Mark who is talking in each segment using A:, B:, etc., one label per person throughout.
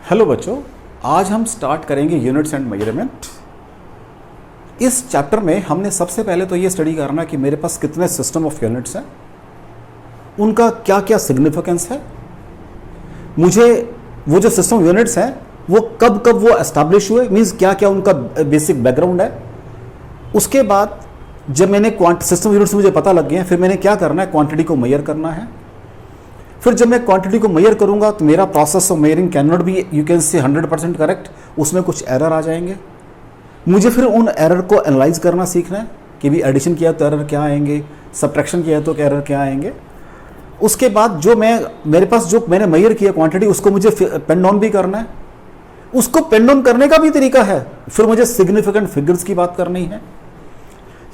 A: Hello बच्चों, आज हम स्टार्ट करेंगे यूनिट्स एंड मेजरमेंट। इस चैप्टर में हमने सबसे पहले तो ये स्टडी करना है कि मेरे पास कितने सिस्टम ऑफ यूनिट्स हैं, उनका क्या क्या सिग्निफिकेंस है, मुझे वो जो सिस्टम यूनिट्स हैं वो कब कब वो एस्टैब्लिश हुए, मीन्स क्या क्या उनका बेसिक बैकग्राउंड है। उसके बाद जब मैंने सिस्टम यूनिट्स मुझे पता लग गए हैं, फिर मैंने क्या करना है, क्वांटिटी को मेजर करना है। फिर जब मैं क्वांटिटी को मेजर करूंगा तो मेरा process of measuring can not be you can से 100% करेक्ट, उसमें कुछ एरर आ जाएंगे। मुझे फिर उन एरर को एनालाइज करना सीखना है कि भी एडिशन किया तो एरर क्या आएंगे, सब्ट्रैक्शन किया तो एरर क्या आएंगे। उसके बाद जो मेरे पास जो मैंने मेजर किया क्वांटिटी, उसको मुझे पेन डाउन भी करना है। उसको पेन डाउन करने का भी तरीका है, फिर मुझे सिग्निफिकेंट फिगर्स की बात करनी है।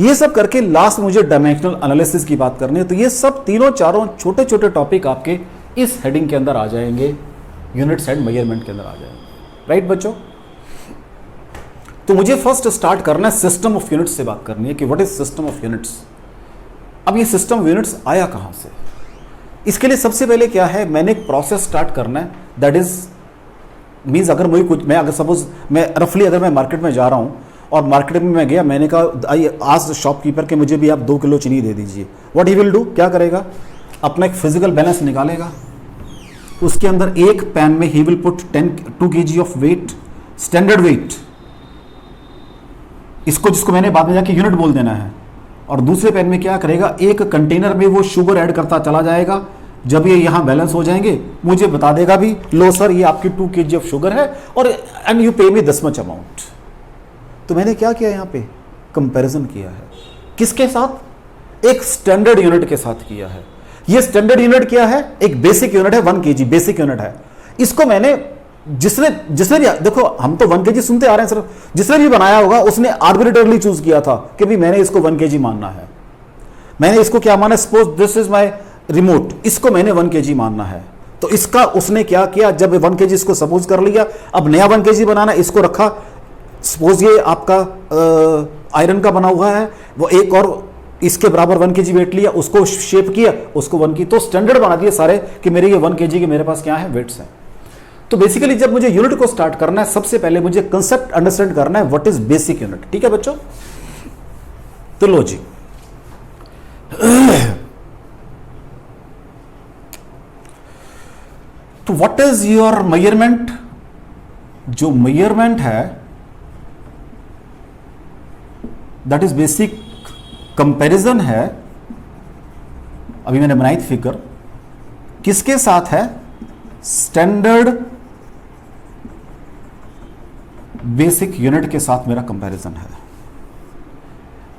A: ये सब करके लास्ट मुझे डायमेंशनल एनालिसिस की बात करनी है। तो ये सब तीनों चारों छोटे छोटे टॉपिक आपके इस हेडिंग के अंदर आ जाएंगे, यूनिट्स एंड मेजरमेंट के अंदर आ जाएंगे। राइट बच्चों, तो मुझे फर्स्ट स्टार्ट करना है सिस्टम ऑफ यूनिट्स से बात करनी है कि what is system of units. अब ये सिस्टम ऑफ यूनिट्स आया कहां से, इसके लिए सबसे पहले क्या है, मैंने एक प्रोसेस स्टार्ट करना है। दैट इज मीन्स अगर मुझे कुछ, मैं अगर सपोज मैं रफली अगर मैं मार्केट में जा रहा हूं और मार्केट में मैं गया, मैंने कहा आज शॉपकीपर के मुझे भी आप 2 किलो चीनी दे दीजिए। व्हाट ही विल डू, क्या करेगा, अपना एक फिजिकल बैलेंस निकालेगा, उसके अंदर एक पैन में ही will put 2 kg of weight, standard weight, इसको जिसको मैंने बाद में जाके यूनिट बोल देना है। और दूसरे पैन में क्या करेगा, एक कंटेनर में वो शुगर ऐड करता चला जाएगा। जब ये यहां बैलेंस हो जाएंगे मुझे बता देगा भी, लो सर ये आपकी 2 kg ऑफ शुगर है और एंड यू पे मी दिस मच अमाउंट। तो मैंने क्या किया, यहां पे कंपैरिजन किया है, किसके साथ, एक स्टैंडर्ड यूनिट के साथ किया है। ये स्टैंडर्ड यूनिट क्या है, एक बेसिक यूनिट है, 1 kg बेसिक यूनिट है। इसको मैंने जिसने भी, देखो हम तो 1 kg सुनते आ रहे हैं सर, जिसने भी बनाया होगा उसने आर्बिट्रेरली चूज किया था कि भी मैंने इसको 1 kg मानना है। मैंने इसको क्या माना, suppose this is my remote, इसको मैंने 1 kg मानना है। तो इसका उसने क्या किया, जब 1 kg इसको सपोज कर लिया, अब नया 1 kg बनाना, इसको रखा, सपोज ये आपका आयरन का बना हुआ है, वो एक और इसके बराबर 1 kg वेट लिया, उसको शेप किया, उसको 1 kg, तो स्टैंडर्ड बना दिए सारे कि मेरे ये 1 kg के मेरे पास क्या है, वेट्स हैं। तो बेसिकली जब मुझे यूनिट को स्टार्ट करना है, सबसे पहले मुझे कंसेप्ट अंडरस्टैंड करना है, व्हाट इज बेसिक यूनिट। ठीक है बच्चों, तो लो जी, तो व्हाट इज योर मेजरमेंट। जो मेजरमेंट है दैट इज बेसिक कंपैरिजन है। अभी मैंने बनाई थी फिगर, किसके साथ है, स्टैंडर्ड बेसिक यूनिट के साथ मेरा कंपैरिजन है।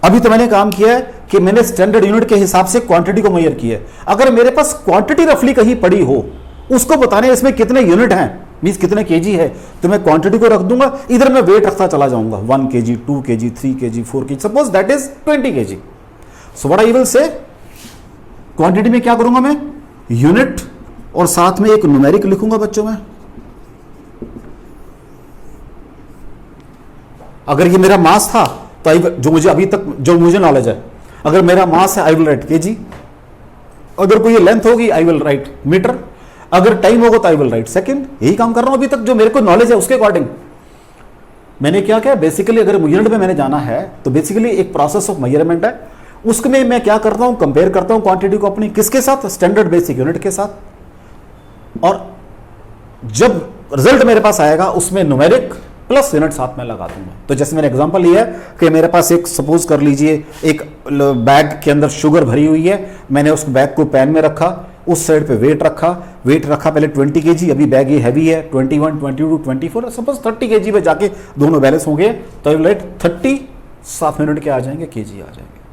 A: अभी तो मैंने काम किया है कि मैंने स्टैंडर्ड यूनिट के हिसाब से क्वांटिटी को मेजर किया है। अगर मेरे पास क्वांटिटी रफली कहीं पड़ी हो, उसको बताने इसमें कितने यूनिट हैं, मींस कितने केजी है, तो मैं क्वांटिटी को रख दूंगा, इधर मैं वेट रखता चला जाऊंगा, 1 kg, 2 kg, 3 kg, 4 kg, suppose that is 20 kg। So what I will say, quantity में क्या करूंगा मैं, यूनिट और साथ में एक न्यूमेरिक लिखूंगा बच्चों में। अगर ये मेरा मास था तो जो मुझे अभी तक जो मुझे नॉलेज है, अगर मेरा मास है आई विल राइट kg, अगर कोई लेंथ होगी आई विल राइट मीटर, अगर टाइम होगा तो आई विल राइट सेकंड। यही काम कर रहा हूं अभी तक, जो मेरे को नॉलेज है उसके अकॉर्डिंग मैंने क्या किया। बेसिकली अगर यूनिट में मैंने जाना है तो बेसिकली एक प्रोसेस ऑफ मेजरमेंट है, उसमें मैं क्या करता हूं, कंपेयर करता हूं क्वांटिटी को अपनी किसके साथ, स्टैंडर्ड बेसिक यूनिट के साथ। और जब रिजल्ट मेरे पास आएगा उसमें न्यूमेरिक प्लस यूनिट साथ में लगा दूंगा। तो जैसे मैंने एग्जांपल लिया है कि मेरे पास एक, सपोज कर लीजिए एक बैग के अंदर शुगर भरी हुई है, मैंने उस बैग को पैन में रखा, उस साइड पे वेट रखा पहले 20 kg, अभी बैग ये हैवी है 21, 22, 24, सपोज 30 kg पे जाके दोनों बैलेंस हो गए, तो आई विल राइट 30, 7 मिनट के आ जाएंगे, kg आ जाएंगे।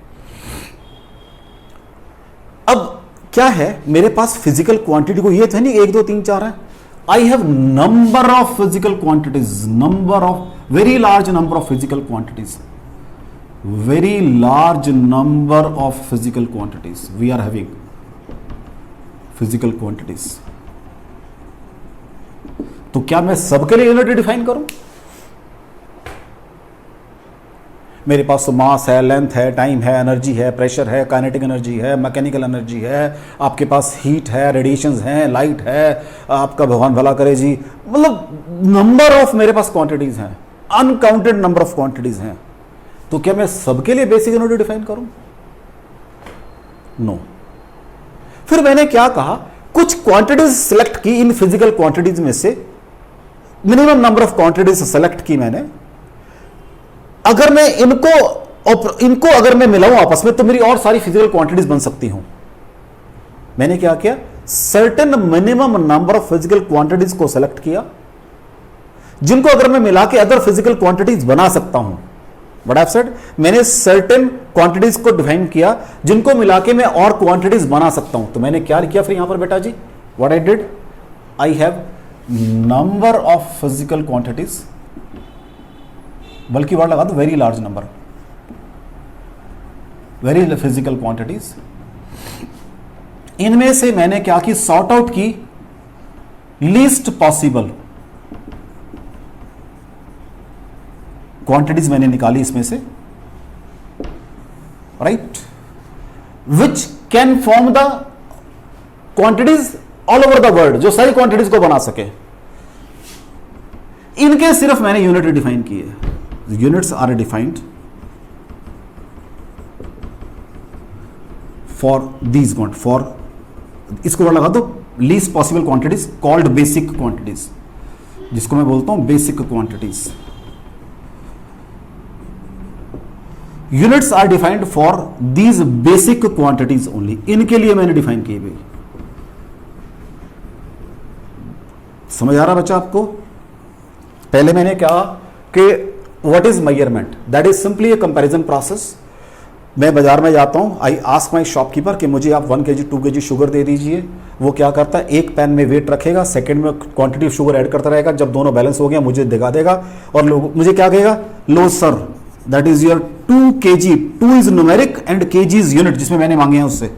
A: अब क्या है, मेरे पास फिजिकल क्वांटिटी को ये तो नहीं 1 2 3 4 है, I have number of physical quantities, number of very large number of physical quantities, very large number of physical quantities we are having, physical quantities. तो क्या मैं सबके लिए यूनिट डिफाइन करूं? मेरे पास तो मास है, लेंथ है, टाइम है, एनर्जी है, प्रेशर है, काइनेटिक एनर्जी है, मैकेनिकल एनर्जी है, आपके पास हीट है, रेडिएशंस हैं, लाइट है, आपका भगवान भला करे जी, मतलब नंबर ऑफ मेरे पास क्वांटिटीज हैं, अनकाउंटेड नंबर ऑफ क्वांटिटीज हैं। तो क्या मैं सबके लिए बेसिक यूनिट डिफाइन करूं? नो। फिर मैंने क्या कहा, कुछ क्वांटिटीज सिलेक्ट की इन फिजिकल क्वांटिटीज में से, minimum number of quantities select की मैंने। अगर मैं इनको अगर मैं मिलाऊं आपस में तो मेरी और सारी फिजिकल क्वांटिटीज बन सकती हूं। मैंने क्या किया, certain minimum number of physical quantities को सेलेक्ट किया जिनको अगर मैं मिला के अदर फिजिकल क्वांटिटीज बना सकता हूं। व्हाट आई हैव सेड, मैंने सर्टेन क्वांटिटीज को डिफाइन किया जिनको मिला के मैं और क्वांटिटीज बना सकता हूं। तो मैंने क्या किया फिर यहां पर बेटा जी, what I did, I have number of physical quantities, बल्कि वर्ड लगा दो very large number, very physical quantities. इनमें से मैंने क्या की, सॉर्ट आउट की लीस्ट पॉसिबल क्वांटिटीज मैंने निकाली इसमें से, right, which can form the quantities all over the world, जो सारी क्वांटिटीज को बना सके। इनके सिर्फ मैंने यूनिट डिफाइन की है। Units are defined for these quant, for, इसको लगा दो least possible quantities called basic quantities, जिसको मैं बोलता हूं basic quantities. Units are defined for these basic quantities only, इनके लिए मैंने डिफाइन की भाई। समझ आ रहा बच्चा आपको? पहले मैंने कहा कि what is measurement, that is simply A comparison process. मैं बाजार में जाता हूं, आई आस्क माई शॉपकीपर कि मुझे आप 1 kg 2 kg शुगर दे दीजिए। वो क्या करता है, एक पैन में वेट रखेगा, सेकंड में क्वांटिटी ऑफ शुगर ऐड करता रहेगा, जब दोनों बैलेंस हो गया मुझे दिखा देगा और लोग मुझे क्या कहेगा, लो sir that is your 2 kg, 2 is numeric and kg is unit, जिसमें मैंने मांगे हैं उससे।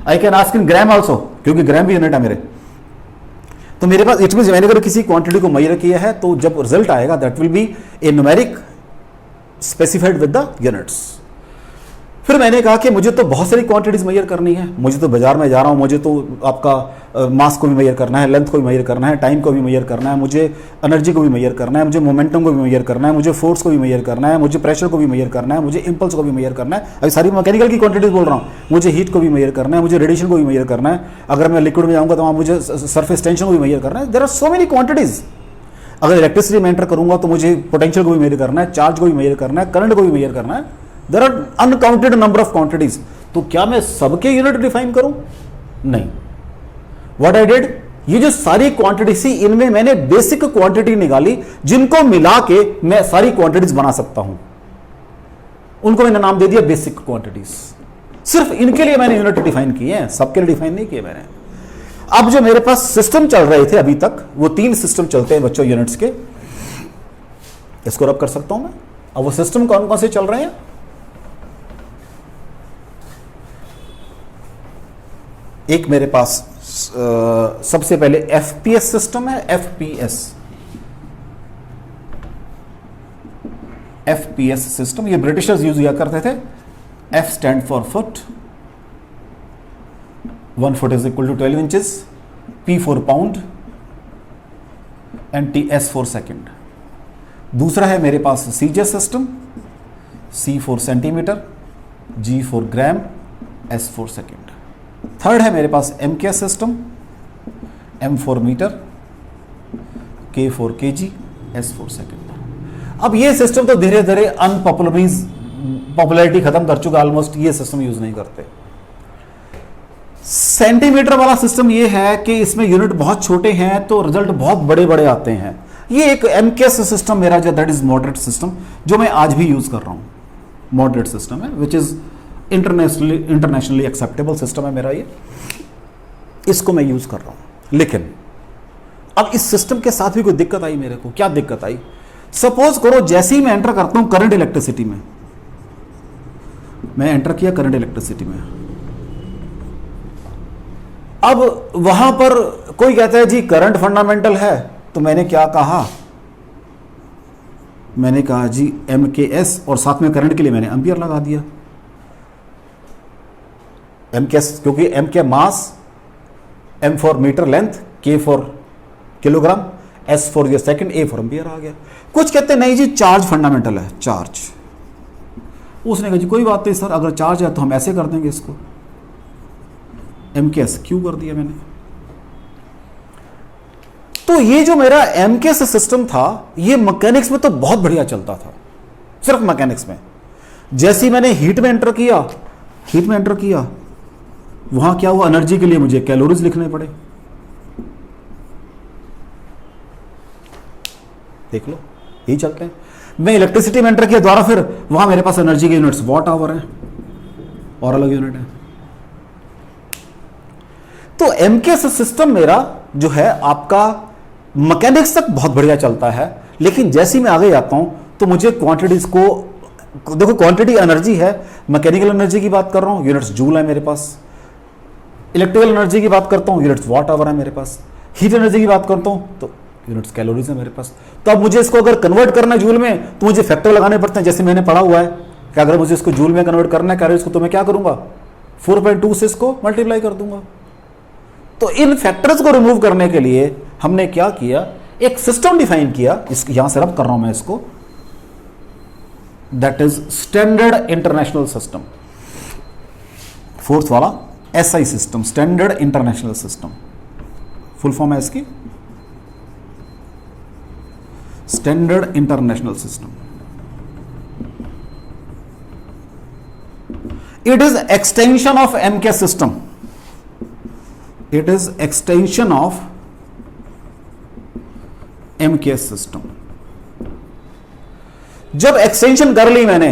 A: I can ask in gram also, क्योंकि ग्राम भी यूनिट है मेरे। तो मेरे पास इट मींस मैंने अगर किसी क्वांटिटी को मेजर किया है तो जब रिजल्ट आएगा that will be A numeric specified with the units. फिर मैंने कहा कि मुझे तो बहुत सारी क्वांटिटीज मेजर करनी है, मुझे तो बाजार में जा रहा हूं, मुझे तो आपका मास को भी मेजर करना है, लेंथ को भी मेजर करना है, टाइम को भी मेजर करना है, मुझे एनर्जी को भी मेजर करना है, मुझे मोमेंटम को भी मेजर करना है, मुझे फोर्स को भी मेजर करना है, मुझे प्रेशर को भी मेजर करना है, मुझे इंपल्स को भी मेजर करना है। अभी सारी मैकेनिकल की क्वांटिटीज बोल रहा हूँ। मुझे हीट को भी मेजर करना है, मुझे रेडिएशन को भी मेजर करना है, अगर मैं लिक्विड में जाऊँगा तो वहाँ मुझे सरफेस टेंशन को भी मेजर करना है। There are so many quantities. अगर इलेक्ट्रिसिटी में एंटर करूँगा तो मुझे पोटेंशियल को भी मेजर करना है, चार्ज को भी मेजर करना है, करंट को भी मेजर करना है। There are uncounted number of quantities. तो क्या मैं सबके यूनिट डिफाइन करूं? नहीं। व्हाट आई डिड, ये जो सारी क्वांटिटी सी, इनमें मैंने बेसिक क्वांटिटी निकाली जिनको मिला के मैं सारी क्वांटिटीज बना सकता हूं, उनको मैंने नाम दे दिया बेसिक क्वांटिटीज। सिर्फ इनके लिए मैंने यूनिट डिफाइन किए हैं, सबके लिए डिफाइन नहीं किए मैंने। अब जो मेरे पास सिस्टम चल रहे थे अभी तक, वो 3 सिस्टम चलते हैं बच्चों यूनिट्स के। इसको रब कर सकता हूं मैं। अब वो सिस्टम कौन कौन से चल रहे हैं? एक मेरे पास सबसे पहले एफपीएस सिस्टम है। एफपीएस सिस्टम ये ब्रिटिशर्स यूज किया करते थे। F stand for foot, 1 foot is equal to 12 inches, P for pound and T S for second. दूसरा है मेरे पास CG system, C for centimetre, G for gram, S for second. Third है मेरे पास MK system, M for metre, K for KG, S for second. अब ये system तो धीरे धीरे पॉपुलैरिटी खत्म कर चुका, ऑलमोस्ट ये सिस्टम यूज नहीं करते। सेंटीमीटर वाला सिस्टम ये है कि इसमें यूनिट बहुत छोटे हैं तो रिजल्ट बहुत बड़े बड़े आते हैं। ये एक एमकेएस सिस्टम मेरा जो दैट इज मॉडरेट सिस्टम, जो मैं आज भी यूज कर रहा हूं। मॉडरेट सिस्टम है which is internationally acceptable system है मेरा ये, इसको मैं यूज कर रहा हूं। लेकिन अब इस सिस्टम के साथ भी कोई दिक्कत आई मेरे को। क्या दिक्कत आई? सपोज करो जैसे ही मैं एंटर करता हूं करंट इलेक्ट्रिसिटी में, मैं एंटर किया करंट इलेक्ट्रिसिटी में, अब वहां पर कोई कहता है जी करंट फंडामेंटल है, तो मैंने क्या कहा, मैंने कहा जी MKS और साथ में करंट के लिए मैंने एम्पियर लगा दिया। MKS क्योंकि M के mass, M for metre length, K for kilogram, S for your second, A for ampere आ गया। कुछ कहते हैं नहीं जी चार्ज फंडामेंटल है, चार्ज। उसने कहा जी कोई बात नहीं सर, अगर चार्ज है तो हम ऐसे कर देंगे इसको, MKS क्यों कर दिया मैंने। तो ये जो मेरा MKS सिस्टम था ये मैकेनिक्स में तो बहुत बढ़िया चलता था, सिर्फ मैकेनिक्स में। जैसे ही मैंने हीट में एंटर किया, वहां क्या हुआ, एनर्जी के लिए मुझे कैलोरीज लिखने पड़े। देख लो यही चलते हैं। मैं इलेक्ट्रिसिटी में एंटर किया द्वारा, फिर वहां मेरे पास एनर्जी के यूनिट्स वॉट आवर है और अलग यूनिट है। तो MKS सिस्टम मेरा जो है आपका मैकेनिक्स तक बहुत बढ़िया चलता है, लेकिन जैसे ही मैं आगे जाता हूं तो मुझे क्वांटिटीज को देखो, क्वांटिटी एनर्जी है, मैकेनिकल एनर्जी की बात कर रहा हूं, यूनिट्स जूल है मेरे पास। इलेक्ट्रिकल एनर्जी की बात करता हूं, यूनिट्स वॉट आवर है मेरे पास। हीट एनर्जी की बात करता हूं तो यूनिट्स कैलोरीज है मेरे पास। तो अब मुझे इसको अगर कन्वर्ट करना है जूल में तो मुझे फैक्टर लगाने पड़ते हैं, जैसे मैंने पढ़ा हुआ है कि अगर मुझे इसको जूल में कन्वर्ट करना है कैलोरीज को, तो मैं क्या करूंगा, 4.2 से इसको मल्टीप्लाई कर दूंगा। तो इन फैक्टर्स को रिमूव करने के लिए हमने क्या किया, एक सिस्टम डिफाइन किया, यहां से रब कर रहा हूं मैं इसको, that is standard international system. Fourth वाला SI system, standard international system, full form है इसकी standard international system. It is extension of MKS system, it is extension of MKS system. जब एक्सटेंशन कर ली मैंने,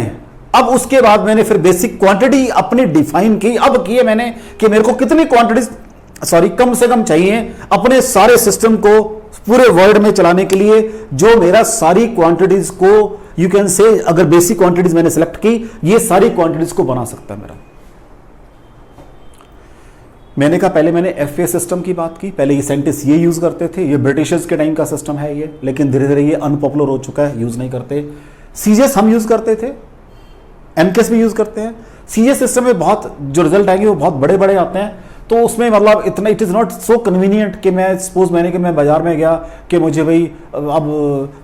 A: अब उसके बाद मैंने फिर बेसिक क्वांटिटी अपनी डिफाइन की। अब किए मैंने कि मेरे को कितनी क्वांटिटी कम से कम चाहिए अपने सारे सिस्टम को पूरे वर्ल्ड में चलाने के लिए, जो मेरा सारी क्वांटिटीज को यू कैन से, अगर बेसिक क्वांटिटीज मैंने सिलेक्ट की, ये सारी क्वांटिटीज को बना सकता है मेरा। मैंने कहा पहले मैंने FA सिस्टम की बात की, पहले ये साइंटिस्ट ये यूज करते थे, ये ब्रिटिशर्स के टाइम का सिस्टम है ये, लेकिन धीरे धीरे ये अनपॉपुलर हो चुका है, यूज नहीं करते। CGS हम यूज करते थे, MKS भी यूज करते हैं। CGS सिस्टम में बहुत जो रिजल्ट आएंगे वो बहुत बड़े बड़े आते हैं, तो उसमें मतलब इतना it is not so convenient कि मैं सपोज मैंने कि मैं बाजार में गया कि मुझे भाई अब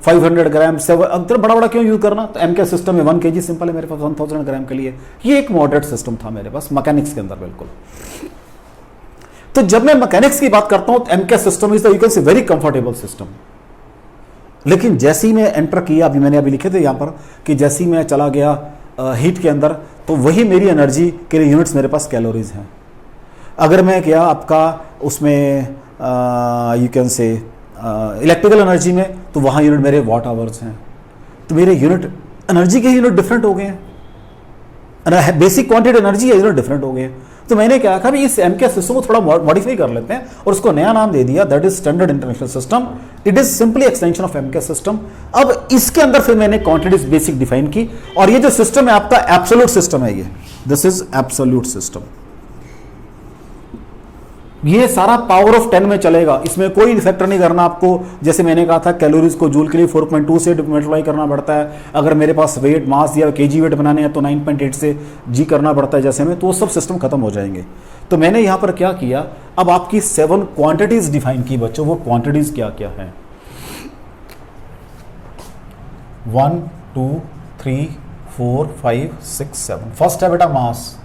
A: 500 ग्राम से बड़ा बड़ा क्यों यूज करना, तो MKS सिस्टम में 1 kg सिंपल है मेरे पास 1000 ग्राम के लिए। ये एक मॉडरेट सिस्टम था मेरे पास मैकेनिक्स के अंदर बिल्कुल। तो जब मैं मैकेनिक्स की बात करता हूं तो MKS system is the you can से वेरी कंफर्टेबल सिस्टम। लेकिन जैसे ही मैं एंटर किया, अभी मैंने अभी लिखे थे यहां पर कि जैसे ही मैं चला गया हीट के अंदर, तो वही मेरी एनर्जी के लिए यूनिट्स मेरे पास कैलोरीज हैं। अगर मैं गया आपका उसमें यू कैन से इलेक्ट्रिकल एनर्जी में, तो वहाँ यूनिट मेरे वॉट आवर्स हैं। तो मेरे यूनिट एनर्जी के यूनिट डिफरेंट हो गए हैं, बेसिक क्वांटिटी एनर्जी है यूनिट डिफरेंट हो गए हैं। तो मैंने क्या कहा इस MKS सिस्टम को थोड़ा मॉडिफाई कर लेते हैं और उसको नया नाम दे दिया, that is standard international system. It is simply extension of MKS system. अब इसके अंदर फिर मैंने क्वांटिटीज बेसिक डिफाइन की, और ये जो सिस्टम है आपका एब्सोल्यूट सिस्टम है, ये दिस इज एब्सोल्यूट सिस्टम। ये सारा पावर ऑफ 10 में चलेगा, इसमें कोई फैक्टर नहीं करना आपको। जैसे मैंने कहा था कैलोरीज को जूल के लिए 4.2 से मल्टीप्लाई करना पड़ता है। अगर मेरे पास वेट मास या केजी वेट बनाने हैं तो 9.8 से जी करना पड़ता है जैसे में, तो वो सब सिस्टम खत्म हो जाएंगे। तो मैंने यहां पर क्या किया, अब आपकी 7 क्वांटिटीज डिफाइन की बच्चों। वो क्वांटिटीज क्या क्या है, 1 2 3 4 5 6 7। फर्स्ट है बेटा मास,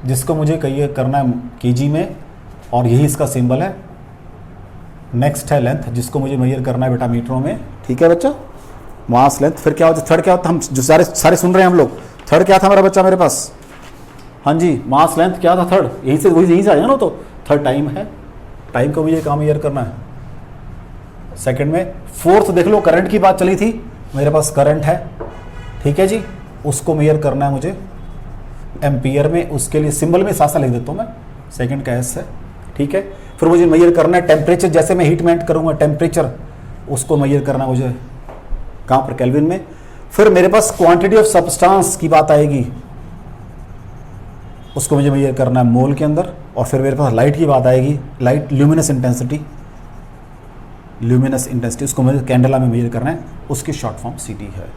A: जिसको मुझे कहिए करना है केजी में, और यही इसका सिंबल है। नेक्स्ट है लेंथ, जिसको मुझे मेजर करना है बेटा मीटरों में। ठीक है बच्चा, मास लेंथ। फिर क्या होता है, थर्ड क्या होता है, हम जो सारे सुन रहे हैं हम लोग, थर्ड क्या था मेरा बच्चा मेरे पास, हाँ जी मास लेंथ क्या था थर्ड, यहीं से आ जाएगा ना। तो थर्ड टाइम है, टाइम को मुझे कहाँ मेजर करना है, सेकंड में। फोर्थ देख लो, करंट की बात चली थी, मेरे पास करंट है, ठीक है जी, उसको मेजर करना है मुझे एम्पियर में। उसके लिए सिंबल में साथ लिख देता हूं मैं, सेकंड का एस है, ठीक है। फिर मुझे मेजर करना है टेम्परेचर, जैसे मैं हीट मेंट करूंगा टेम्परेचर, उसको मेजर करना मुझे कहां पर, केल्विन में। फिर मेरे पास क्वांटिटी ऑफ सब्सटेंस की बात आएगी, उसको मुझे मेजर करना है मोल के अंदर। और फिर मेरे पास लाइट की बात आएगी, light luminous intensity, luminous intensity, उसको मुझे कैंडेला में मेजर करना है, उसकी शॉर्ट फॉर्म CD है।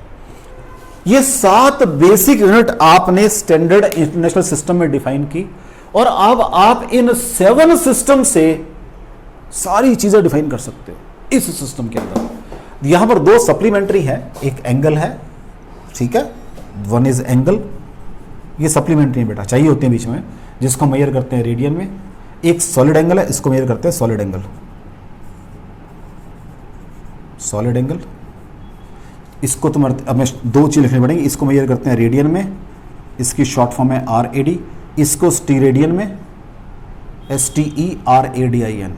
A: ये 7 बेसिक यूनिट आपने स्टैंडर्ड इंटरनेशनल सिस्टम में डिफाइन की, और अब आप इन 7 सिस्टम से सारी चीजें डिफाइन कर सकते हो इस सिस्टम के अंदर। यहां पर 2 सप्लीमेंट्री है, एक एंगल है, ठीक है, 1 इज एंगल, ये सप्लीमेंट्री है बेटा, चाहिए होते हैं बीच में, जिसको मेजर करते हैं रेडियन में। एक सॉलिड एंगल है, इसको मेजर करते हैं सॉलिड एंगल, सॉलिड एंगल। इसको तो हमें 2 चीज लिखनी पड़ेंगी, इसको मेजर करते हैं रेडियन में, इसकी शॉर्ट फॉर्म है RAD, इसको स्टीरेडियन में STERADIN,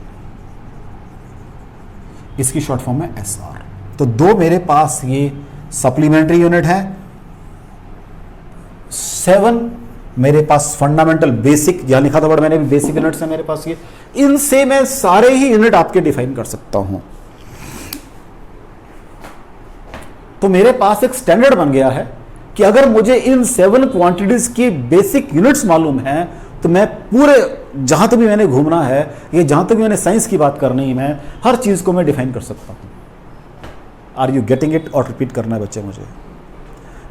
A: इसकी शॉर्ट फॉर्म है SR। तो 2 मेरे पास ये सप्लीमेंट्री यूनिट है, 7 मेरे पास फंडामेंटल बेसिक, यहां लिखा था बड़ा मैंने भी, बेसिक यूनिट्स है मेरे पास ये, इनसे मैं सारे ही यूनिट आपके डिफाइन कर सकता हूं। तो मेरे पास एक स्टैंडर्ड बन गया है कि अगर मुझे इन 7 क्वांटिटीज की बेसिक यूनिट्स मालूम है, तो मैं पूरे जहां तक भी मैंने घूमना है, ये जहां तक भी मैंने साइंस की बात करनी है, मैं हर चीज को मैं डिफाइन कर सकता हूं। Are you getting it? और रिपीट करना है बच्चे मुझे।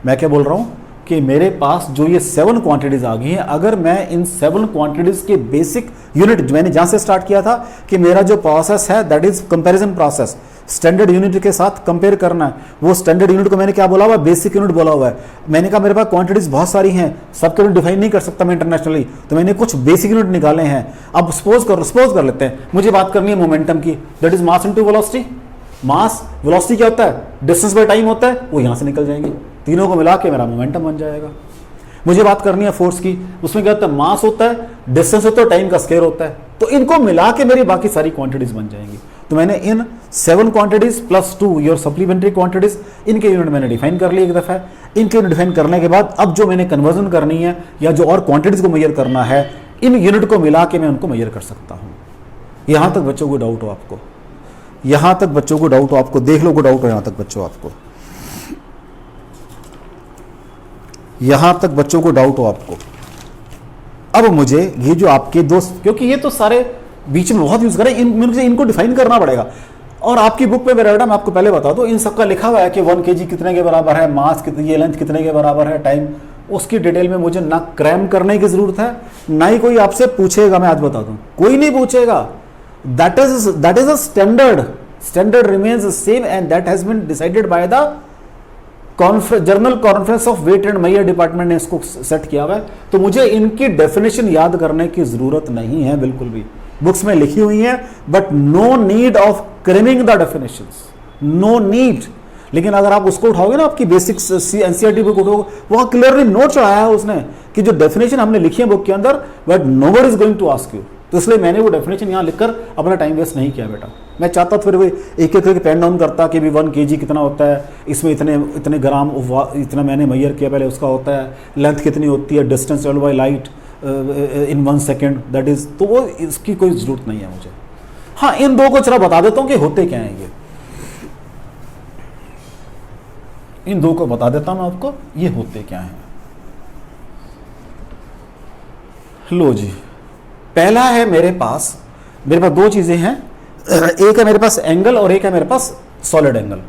A: मैं क्या बोल रहा हूं कि मेरे पास जो ये 7 क्वांटिटीज आ गई हैं, अगर मैं इन 7 क्वांटिटीज के बेसिक यूनिट, मैंने जहां से स्टार्ट किया था कि मेरा जो प्रोसेस है that is comparison process, standard unit के साथ कंपेयर करना है, वो स्टैंडर्ड यूनिट को मैंने क्या बोला हुआ है? बेसिक यूनिट बोला हुआ है। मैंने कहा मेरे पास क्वांटिटीज बहुत सारी हैं, सबके यूनिट डिफाइन नहीं कर सकता मैं इंटरनेशनली, तो मैंने कुछ बेसिक यूनिट निकाले हैं। अब सपोज कर लेते हैं मुझे बात करनी है मोमेंटम की, that is mass into velocity. Mass, velocity क्या होता है? डिस्टेंस बाय टाइम होता है, वो यहां से निकल जाएंगे, तीनों को मिला के मेरा मोमेंटम बन जाएगा। मुझे बात करनी है फोर्स की, उसमें क्या होता है? मास होता है, डिस्टेंस होता है, टाइम का स्क्वायर होता है, तो इनको मिला के मेरी बाकी सारी क्वांटिटीज बन जाएंगी। तो मैंने इन 7 quantities plus 2 your supplementary quantities, इनके यूनिट मैंने डिफाइन कर लिए एक दफा। इनके यूनिट डिफाइन करने के बाद अब जो मैंने कन्वर्जन करनी है या जो और क्वांटिटीज को मेजर करना है, इन यूनिट को मिला के मैं उनको मेजर कर सकता हूं। यहां तक बच्चों को डाउट हो आपको? यहां तक बच्चों को डाउट हो आपको? देख लो को डाउट हो यहां तक बच्चों आपको? यहां तक बच्चों को डाउट हो आपको? अब मुझे ये जो आपके दोस्त, क्योंकि ये तो सारे बीच में बहुत यूज करें, इनको डिफाइन करना पड़ेगा। और आपकी बुक में मेरा बेटा, मैं आपको पहले बता दूं, इन सबका लिखा हुआ है कि 1 kg कितने के बराबर है, मास कितनी, ये लेंथ कितने के बराबर है, टाइम, उसकी डिटेल में मुझे ना क्रैम करने की जरूरत है, ना ही कोई आपसे पूछेगा। मैं आज बता दूं, कोई नहीं पूछेगा। That is a standard remains same and that has been decided by the general conference of weight and measure department ने इसको सेट किया हुआ है। तो मुझे इनकी डेफिनेशन याद करने की जरूरत नहीं है बिल्कुल भी, बुक्स में लिखी हुई है, but no need of cramming the definitions, no need. लेकिन अगर आप उसको उठाओगे ना, आपकी बेसिक एनसीईआरटी बुक उठाओगे, वहां क्लियरली नोट चढ़ाया है उसने कि जो डेफिनेशन हमने लिखी है बुक के अंदर, but nobody is going to ask you. तो इसलिए मैंने वो डेफिनेशन यहां लिखकर अपना टाइम वेस्ट नहीं किया बेटा। मैं चाहता फिर भी एक करके पेन डाउन करता कि भी 1 kg कितना होता है, इसमें इतने ग्राम, इतना मैंने मेजर किया पहले, उसका होता है, लेंथ कितनी होती है, distance travelled by light in 1 second, that is, तो वो इसकी कोई जरूरत नहीं है मुझे। हाँ, इन 2 को जरा बता देता हूं कि होते क्या हैं ये, इन 2 को बता देता हूं मैं आपको, ये होते क्या हैं। लो जी, पहला है मेरे पास 2 चीजें हैं, एक है मेरे पास एंगल और एक है मेरे पास सॉलिड एंगल।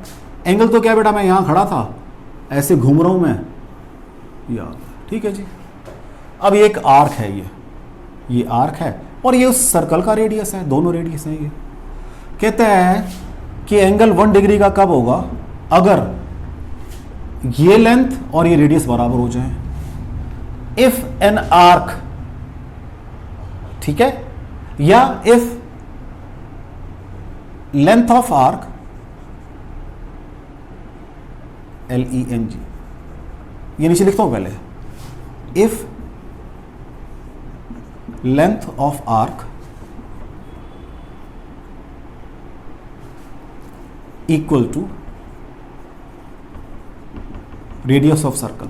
A: एंगल तो क्या बेटा, मैं यहां खड़ा था, ऐसे घूम रहा हूं मैं, यार ठीक है जी। अब ये एक आर्क है, ये आर्क है, और ये उस सर्कल का रेडियस है, दोनों रेडियस हैं। ये कहते हैं कि एंगल 1 डिग्री का कब होगा? अगर ये लेंथ और ये रेडियस बराबर हो जाए। इफ एन आर्क, ठीक है, या if length of arc, LENG, ये नीचे लिखता हूं पहले, if length of arc equal to radius of circle,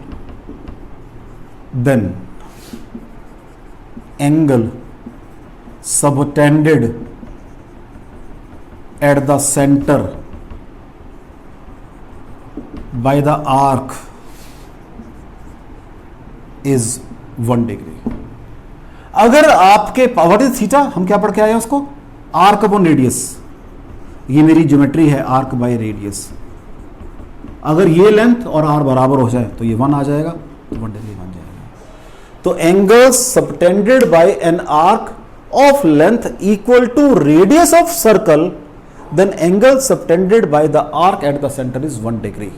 A: then angle subtended at the center by the arc is 1 degree। अगर आपके व्हाट इज थीटा, हम क्या पढ़ के आए हैं उसको, आर्क अपॉन रेडियस। ये मेरी ज्योमेट्री है आर्क बाय रेडियस। अगर ये लेंथ और आर बराबर हो जाए तो ये 1 आ जाएगा, तो 1 डिग्री बन जाएगा। तो angle subtended by an arc of length equal to radius of circle, then angle subtended by the arc at the centre is 1 degree.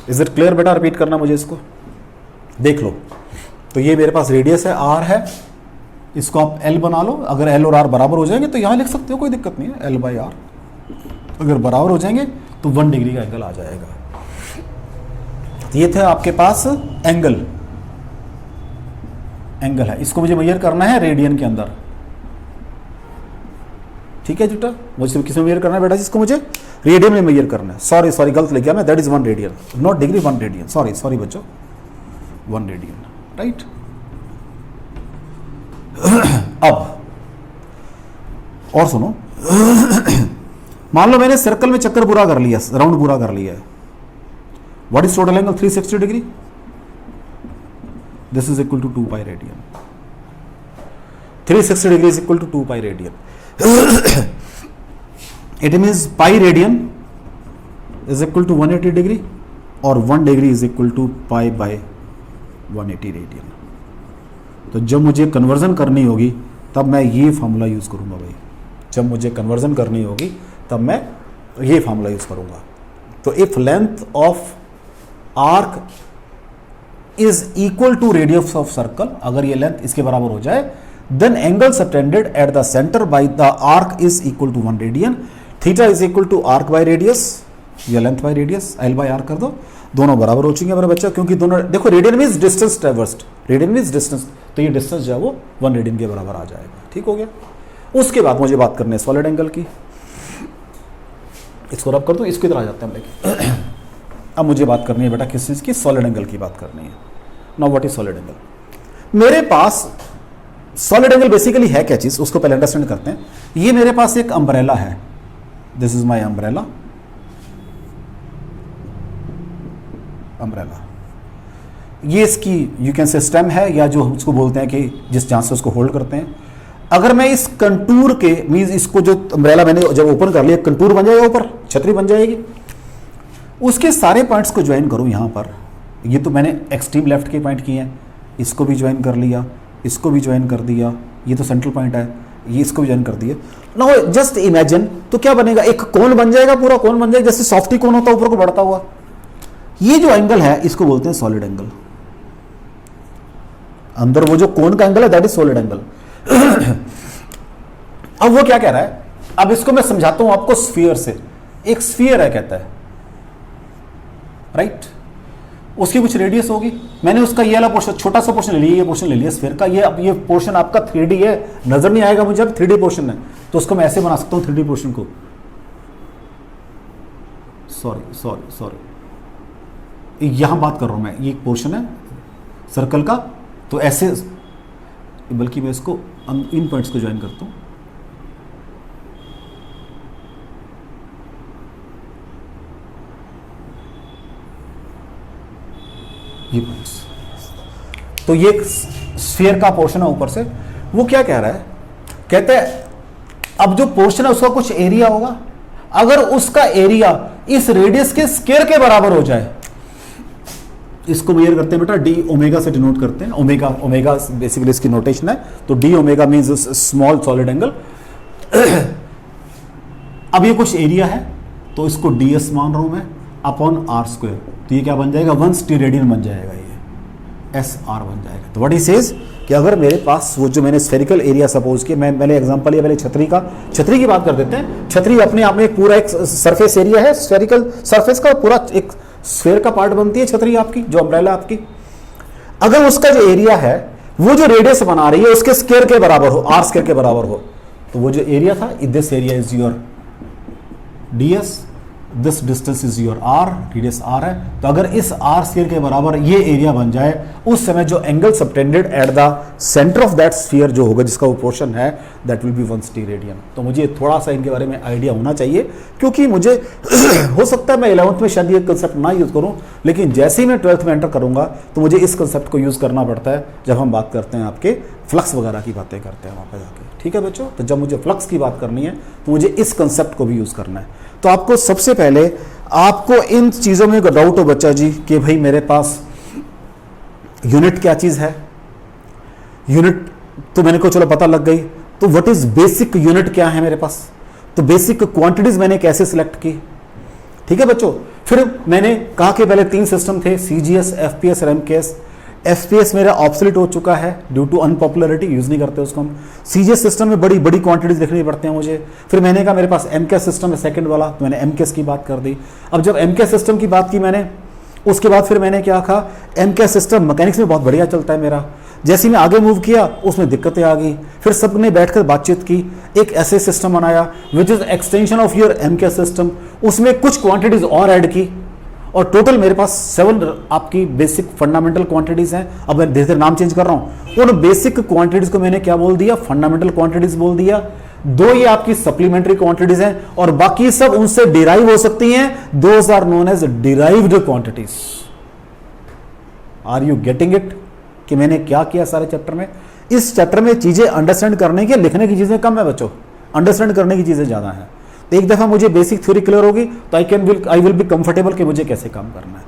A: Is it clear बेटा? रिपीट करना मुझे इसको, देख लो। तो ये मेरे पास रेडियस है, आर है, इसको आप एल बना लो। अगर एल और आर बराबर हो जाएंगे तो यहां लिख सकते हो, कोई दिक्कत नहीं है, एल बाई आर। अगर बराबर हो जाएंगे तो 1 डिग्री का एंगल आ जाएगा। तो ये थे आपके पास एंगल है, इसको मुझे मेजर करना है रेडियन के अंदर। ठीक है बेटा, मुझे किस में मेजर करना है बेटा? इसको मुझे रेडियन में मेजर करना है। सॉरी गलत लिख गया मैं, that is 1 radian, not degree, 1 radian. Sorry बच्चों, 1 रेडियन, राइट। अब और सुनो, मान लो मैंने सर्कल में चक्कर पूरा कर लिया, राउंड पूरा कर लिया है। What is total angle? 360 degree. This is equal to 2 pi radian. 360 degree is equal to 2 pi radian. It means pi radian is equal to 180 degree और 1 degree is equal to pi by 180 radian. तो जब मुझे conversion करनी होगी तब मैं ये formula use करूंगा भाई। जब मुझे कन्वर्जन करनी होगी तब मैं ये फार्मूला यूज करूंगा। तो if length of arc is equal to radius of circle, अगर ये लेंथ इसके बराबर हो जाए, then angle subtended at the centre by the arc is equal to 1 radian. Theta is equal to arc by radius या length by radius, L by R कर दो, दोनों बराबर हो चुके मेरा बच्चा, क्योंकि दोनों देखो radian means distance traversed, radian means distance, तो ये डिस्टेंस जो है वो 1 रेडियन के बराबर आ जाएगा। ठीक हो गया। उसके बाद मुझे बात करनी है सॉलिड एंगल की। इसको रब कर दो, इसको इधर आ जाते हैं हम लेके। अब मुझे बात करनी है बेटा किस चीज की? सॉलिड एंगल की बात करनी है। Now what is solid angle? मेरे पास सॉलिड एंगल बेसिकली है क्या चीज, उसको पहले अंडरस्टैंड करते हैं। ये मेरे पास एक अम्ब्रेला है, दिस इज माई अम्ब्रेला। ये इसकी यू कैन से स्टेम है, या जो उसको बोलते हैं कि जिस जहां से उसको होल्ड करते हैं। अगर मैं इस कंटूर के मींस इसको जो अम्ब्रेला मैंने जब ओपन कर लिया, कंटूर बन जाएगा, ऊपर छतरी बन जाएगी। उसके सारे पॉइंट्स को ज्वाइन करूं यहां पर। ये तो मैंने एक्सट्रीम लेफ्ट के पॉइंट किए हैं, इसको भी ज्वाइन कर लिया, इसको भी ज्वाइन कर दिया, ये तो सेंट्रल पॉइंट है, ये इसको भी ज्वाइन कर दिया। नाउ जस्ट इमेजिन, तो क्या बनेगा? एक कोन बन जाएगा, पूरा कोन बन जाएगा, जैसे सॉफ्टी कोन होता है ऊपर को बढ़ता हुआ। ये जो एंगल है इसको बोलते हैं सॉलिड एंगल। अंदर वो जो कोन का एंगल है दैट इज सॉलिड एंगल। अब वो क्या कह रहा है, अब इसको मैं समझाता हूं आपको स्फीयर से। एक स्फीयर है कहता है, राइट, उसकी कुछ रेडियस होगी। मैंने उसका ये वाला पोर्शन, छोटा सा पोर्शन ले लिया, ये पोर्शन ले लिया स्फीयर का। ये अब ये पोर्शन आपका 3D है, नजर नहीं आएगा मुझे, अब 3D पोर्शन है, तो उसको मैं ऐसे बना सकता हूं 3D पोर्शन को। सॉरी यहां बात कर रहा हूं मैं, ये एक पोर्शन है सर्कल का, तो ऐसे, बल्कि मैं इसको इन पॉइंट्स को ज्वाइन करता हूं। ये पॉइंट्स, तो ये स्फीयर का पोर्शन है ऊपर से। वो क्या कह रहा है, कहते हैं अब जो पोर्शन है उसका कुछ एरिया होगा, अगर उसका एरिया इस रेडियस के स्क्वायर के बराबर हो जाए, इसको मेजर करते हैं बेटा डी ओमेगा से डिनोट करते हैं। ओमेगा बेसिकली इसकी नोटेशन है, तो D omega means small solid angle. अब ये कुछ एरिया है, तो इसको ds मान रहा हूं मैं अपॉन आर स्क्वायर, तो ये क्या बन जाएगा 1 रेडियन बन जाएगा, ये एस आर बन जाएगा। तो व्हाट ही सेज कि अगर मेरे पास वो जो मैंने स्फेरिकल एरिया सपोज किया, मैंने एग्जांपल लिया पहले छतरी की बात कर देते हैं। छतरी अपने आप में एक पूरा एक सरफेस एरिया है, स्फेरिकल सरफेस का पूरा एक स्फीयर का पार्ट बनती है छतरी आपकी, जो अम्ब्रेला आपकी। अगर उसका जो एरिया है वो जो रेडियस बना रही है उसके स्क्वायर के बराबर हो, आर स्क्वायर के बराबर हो, तो वो जो एरिया था, this area is your ds this distance is your R, radius R है, तो अगर इस आर स्फीयर के बराबर ये एरिया बन जाए, उस समय जो angle subtended at the centre of that sphere जो होगा, जिसका वो पोर्शन है, दैट विल बी 160 रेडियन। तो मुझे थोड़ा सा इनके बारे में आइडिया होना चाहिए, क्योंकि मुझे हो सकता है मैं 11th में शायद ये कंसेप्ट ना यूज़ करूँ, लेकिन जैसे ही मैं 12th में एंटर करूँगा तो मुझे इस कंसेप्ट को यूज़ करना पड़ता है जब हम बात करते हैं आपके फ्लक्स वगैरह की बातें करते हैं वहाँ पर जाके। ठीक है बच्चों, तो जब मुझे फ्लक्स की बात करनी है तो मुझे इस कंसेप्ट को भी यूज़ करना है। तो आपको सबसे पहले आपको इन चीज़ों में डाउट हो बच्चा जी कि भाई मेरे पास यूनिट क्या चीज़ है, यूनिट तो मैंने को चलो पता लग गई, तो व्हाट इज बेसिक यूनिट क्या है मेरे पास, तो बेसिक क्वांटिटीज मैंने कैसे सिलेक्ट की। ठीक है बच्चों, फिर मैंने कहा कि पहले 3 सिस्टम थे, सीजीएस, एफपीएस और एमकेएस। एफपीएस मेरा ऑब्सोलीट हो चुका है ड्यू टू अनपॉपुलरिटी, यूज नहीं करते उसको हम। सीजीएस सिस्टम में बड़ी बड़ी क्वांटिटीज लिखनी पड़ते हैं मुझे। फिर मैंने कहा मेरे पास एमकेएस सिस्टम है सेकंड वाला, तो मैंने एमकेएस की बात कर दी। अब जब एमकेएस सिस्टम की बात की मैंने, उसके बाद फिर मैंने क्या कहा, एमकेएस सिस्टम मैकेनिक्स में बहुत बढ़िया चलता है मेरा। जैसे ही मैं आगे मूव किया उसमें दिक्कतें आ गई, फिर सबने बैठकर बातचीत की, एक ऐसे सिस्टम बनाया which is extension of your MKS system, उसमें कुछ क्वांटिटीज और ऐड की, और टोटल मेरे पास 7 आपकी बेसिक फंडामेंटल क्वांटिटीज हैं। अब मैं धीरे धीरे नाम चेंज कर रहा हूं। उन बेसिक क्वांटिटीज को मैंने क्या बोल दिया, फंडामेंटल क्वांटिटीज बोल दिया। 2 ये आपकी सप्लीमेंट्री क्वांटिटीज हैं, और बाकी सब उनसे डिराइव हो सकती हैं। Those are known as derived quantities. Are you getting it कि मैंने क्या किया सारे चैप्टर में। इस चैप्टर में चीजें अंडरस्टैंड करने की, लिखने की चीजें कम है बच्चों, अंडरस्टैंड करने की चीजें ज्यादा हैं। एक दफा मुझे बेसिक थ्योरी क्लियर होगी तो आई विल बी कंफर्टेबल कि मुझे कैसे काम करना है।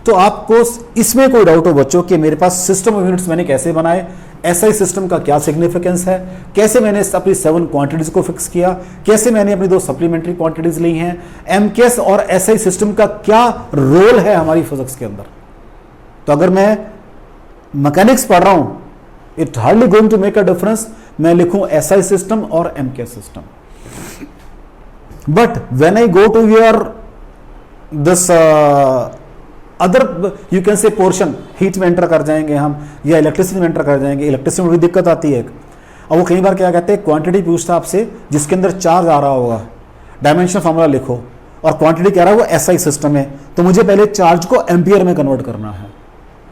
A: तो आपको इसमें कोई डाउट हो बच्चों कि मेरे पास सिस्टम ऑफ यूनिट्स मैंने कैसे बनाए, एसआई सिस्टम का क्या सिग्निफिकेंस है, कैसे मैंने अपनी 7 क्वांटिटीज को फिक्स किया, कैसे मैंने अपनी 2 सप्लीमेंट्री क्वांटिटीज ली हैं, एमकेएस और एसआई सिस्टम का क्या रोल है हमारी फिजिक्स के अंदर। तो अगर मैं मैकेनिक्स पढ़ रहा हूं, it hardly going to make a difference मैं लिखूं एसआई सिस्टम और MKS system. But when I go to your this other you can say portion, heat में एंटर कर जाएंगे हम, या इलेक्ट्रिसिटी में एंटर कर जाएंगे। इलेक्ट्रिसिटी में भी दिक्कत आती है। अब वो कई बार क्या कहते हैं, क्वांटिटी पूछता है आपसे जिसके अंदर चार्ज आ रहा होगा, डायमेंशन फॉर्मूला लिखो, और क्वांटिटी कह रहा है वो एसआई सिस्टम है, तो मुझे पहले चार्ज को एम्पियर में कन्वर्ट करना है,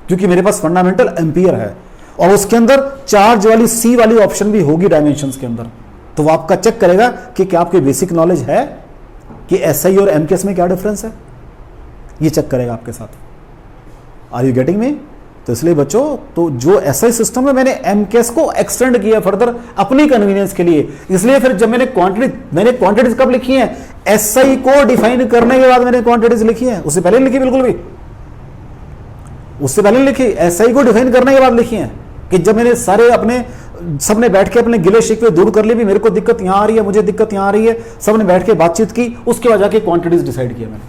A: क्योंकि मेरे पास फंडामेंटल एम्पियर है, और उसके अंदर चार्ज वाली सी वाली ऑप्शन भी होगी डायमेंशंस के अंदर। तो वो आपका चेक करेगा कि क्या आपकी बेसिक नॉलेज है कि एसआई और एमकेएस में क्या डिफरेंस है, ये चेक करेगा आपके साथ। Are you getting me? तो इसलिए बच्चों, तो जो एसआई सिस्टम है मैंने एमकेएस को एक्सटेंड किया फर्दर अपनी कन्वीनियंस के लिए। इसलिए फिर जब मैंने क्वांटिटीज कब लिखी है, एसआई को डिफाइन करने के बाद मैंने क्वांटिटीज लिखी है, उससे पहले लिखी, बिल्कुल भी उससे पहले लिखी, एसआई को डिफाइन करने के बाद लिखी है। कि जब मैंने सारे अपने सबने बैठ के अपने गिले शिकवे दूर कर लिए, भी मेरे को दिक्कत यहां आ रही है, मुझे दिक्कत यहां आ रही है, सबने बैठ के बातचीत की, उसके बाद जाके क्वांटिटीज डिसाइड किया मैंने।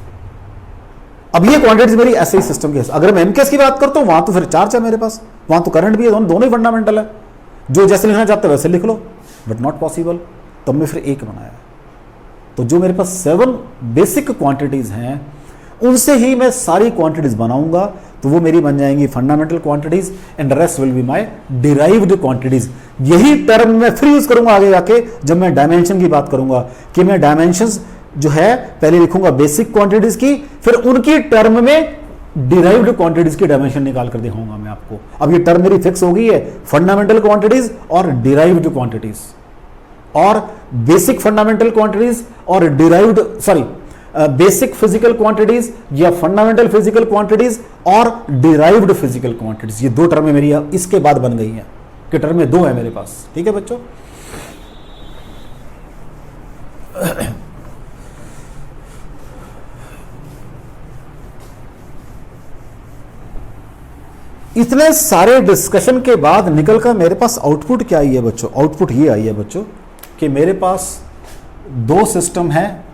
A: अब ये क्वांटिटीज मेरी एसआई सिस्टम की है। अगर मैं एमकेएस की बात करता हूं, वहां तो फिर चार्ज है मेरे पास, वहां तो करंट भी है, दोनों ही फंडामेंटल है, जो जैसे लिखना चाहते हैं वैसे लिख लो, बट नॉट पॉसिबल। तब मैं फिर एक बनाया। तो जो मेरे पास 7 बेसिक क्वांटिटीज हैं, उनसे ही मैं सारी क्वांटिटीज बनाऊंगा, तो वो मेरी बन जाएंगी fundamental quantities, and rest will be my derived quantities. यही टर्म मैं फिर यूज करूंगा आगे जाके जब मैं डायमेंशन की बात करूंगा, कि मैं डायमेंशंस जो है पहले लिखूंगा बेसिक क्वांटिटीज की, फिर उनकी टर्म में डिराइव्ड क्वांटिटीज की डायमेंशन निकाल कर दिखाऊंगा मैं आपको। अब ये टर्म मेरी फिक्स हो गई है, फंडामेंटल क्वांटिटीज और डिराइव्ड क्वांटिटीज, और बेसिक फंडामेंटल क्वांटिटीज और डिराइव्ड बेसिक फिजिकल क्वांटिटीज या फंडामेंटल फिजिकल क्वांटिटीज और डिराइव्ड फिजिकल क्वांटिटीज। ये 2 टर्में मेरी इसके बाद बन गई हैं, कि टर्में 2 है मेरे पास। ठीक है बच्चों, इतने सारे डिस्कशन के बाद निकल कर मेरे पास आउटपुट क्या आई है बच्चों? आउटपुट ये आई है बच्चों कि मेरे पास 2 सिस्टम हैं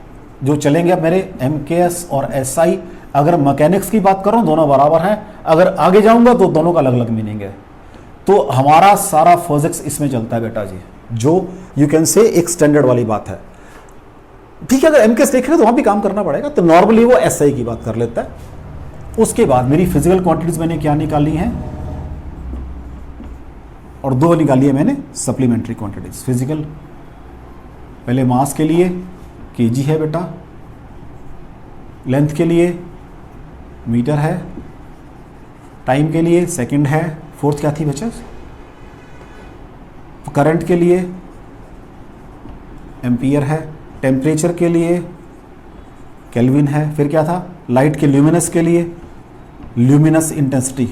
A: जो चलेंगे अब मेरे, एमकेएस और एसआई। अगर मैकेनिक्स की बात करूं दोनों बराबर हैं, अगर आगे जाऊंगा तो दोनों का अलग अलग मीनिंग है। तो हमारा सारा फिजिक्स इसमें चलता है बेटा जी, जो यू कैन से एक स्टैंडर्ड वाली बात है। ठीक है, अगर एमकेएस देख रहे तो वहां भी काम करना पड़ेगा, तो नॉर्मली वो एसआई की बात कर लेता है। उसके बाद मेरी फिजिकल क्वांटिटीज मैंने क्या निकाली हैं, और 2 निकाली है मैंने सप्लीमेंट्री क्वांटिटीज। फिजिकल पहले मास के लिए केजी है बेटा, लेंथ के लिए मीटर है, टाइम के लिए सेकंड है, फोर्थ क्या थी बच्चे, करंट के लिए एम्पियर है, टेम्परेचर के लिए केल्विन है, फिर क्या था, लाइट के ल्यूमिनस के लिए ल्यूमिनस इंटेंसिटी,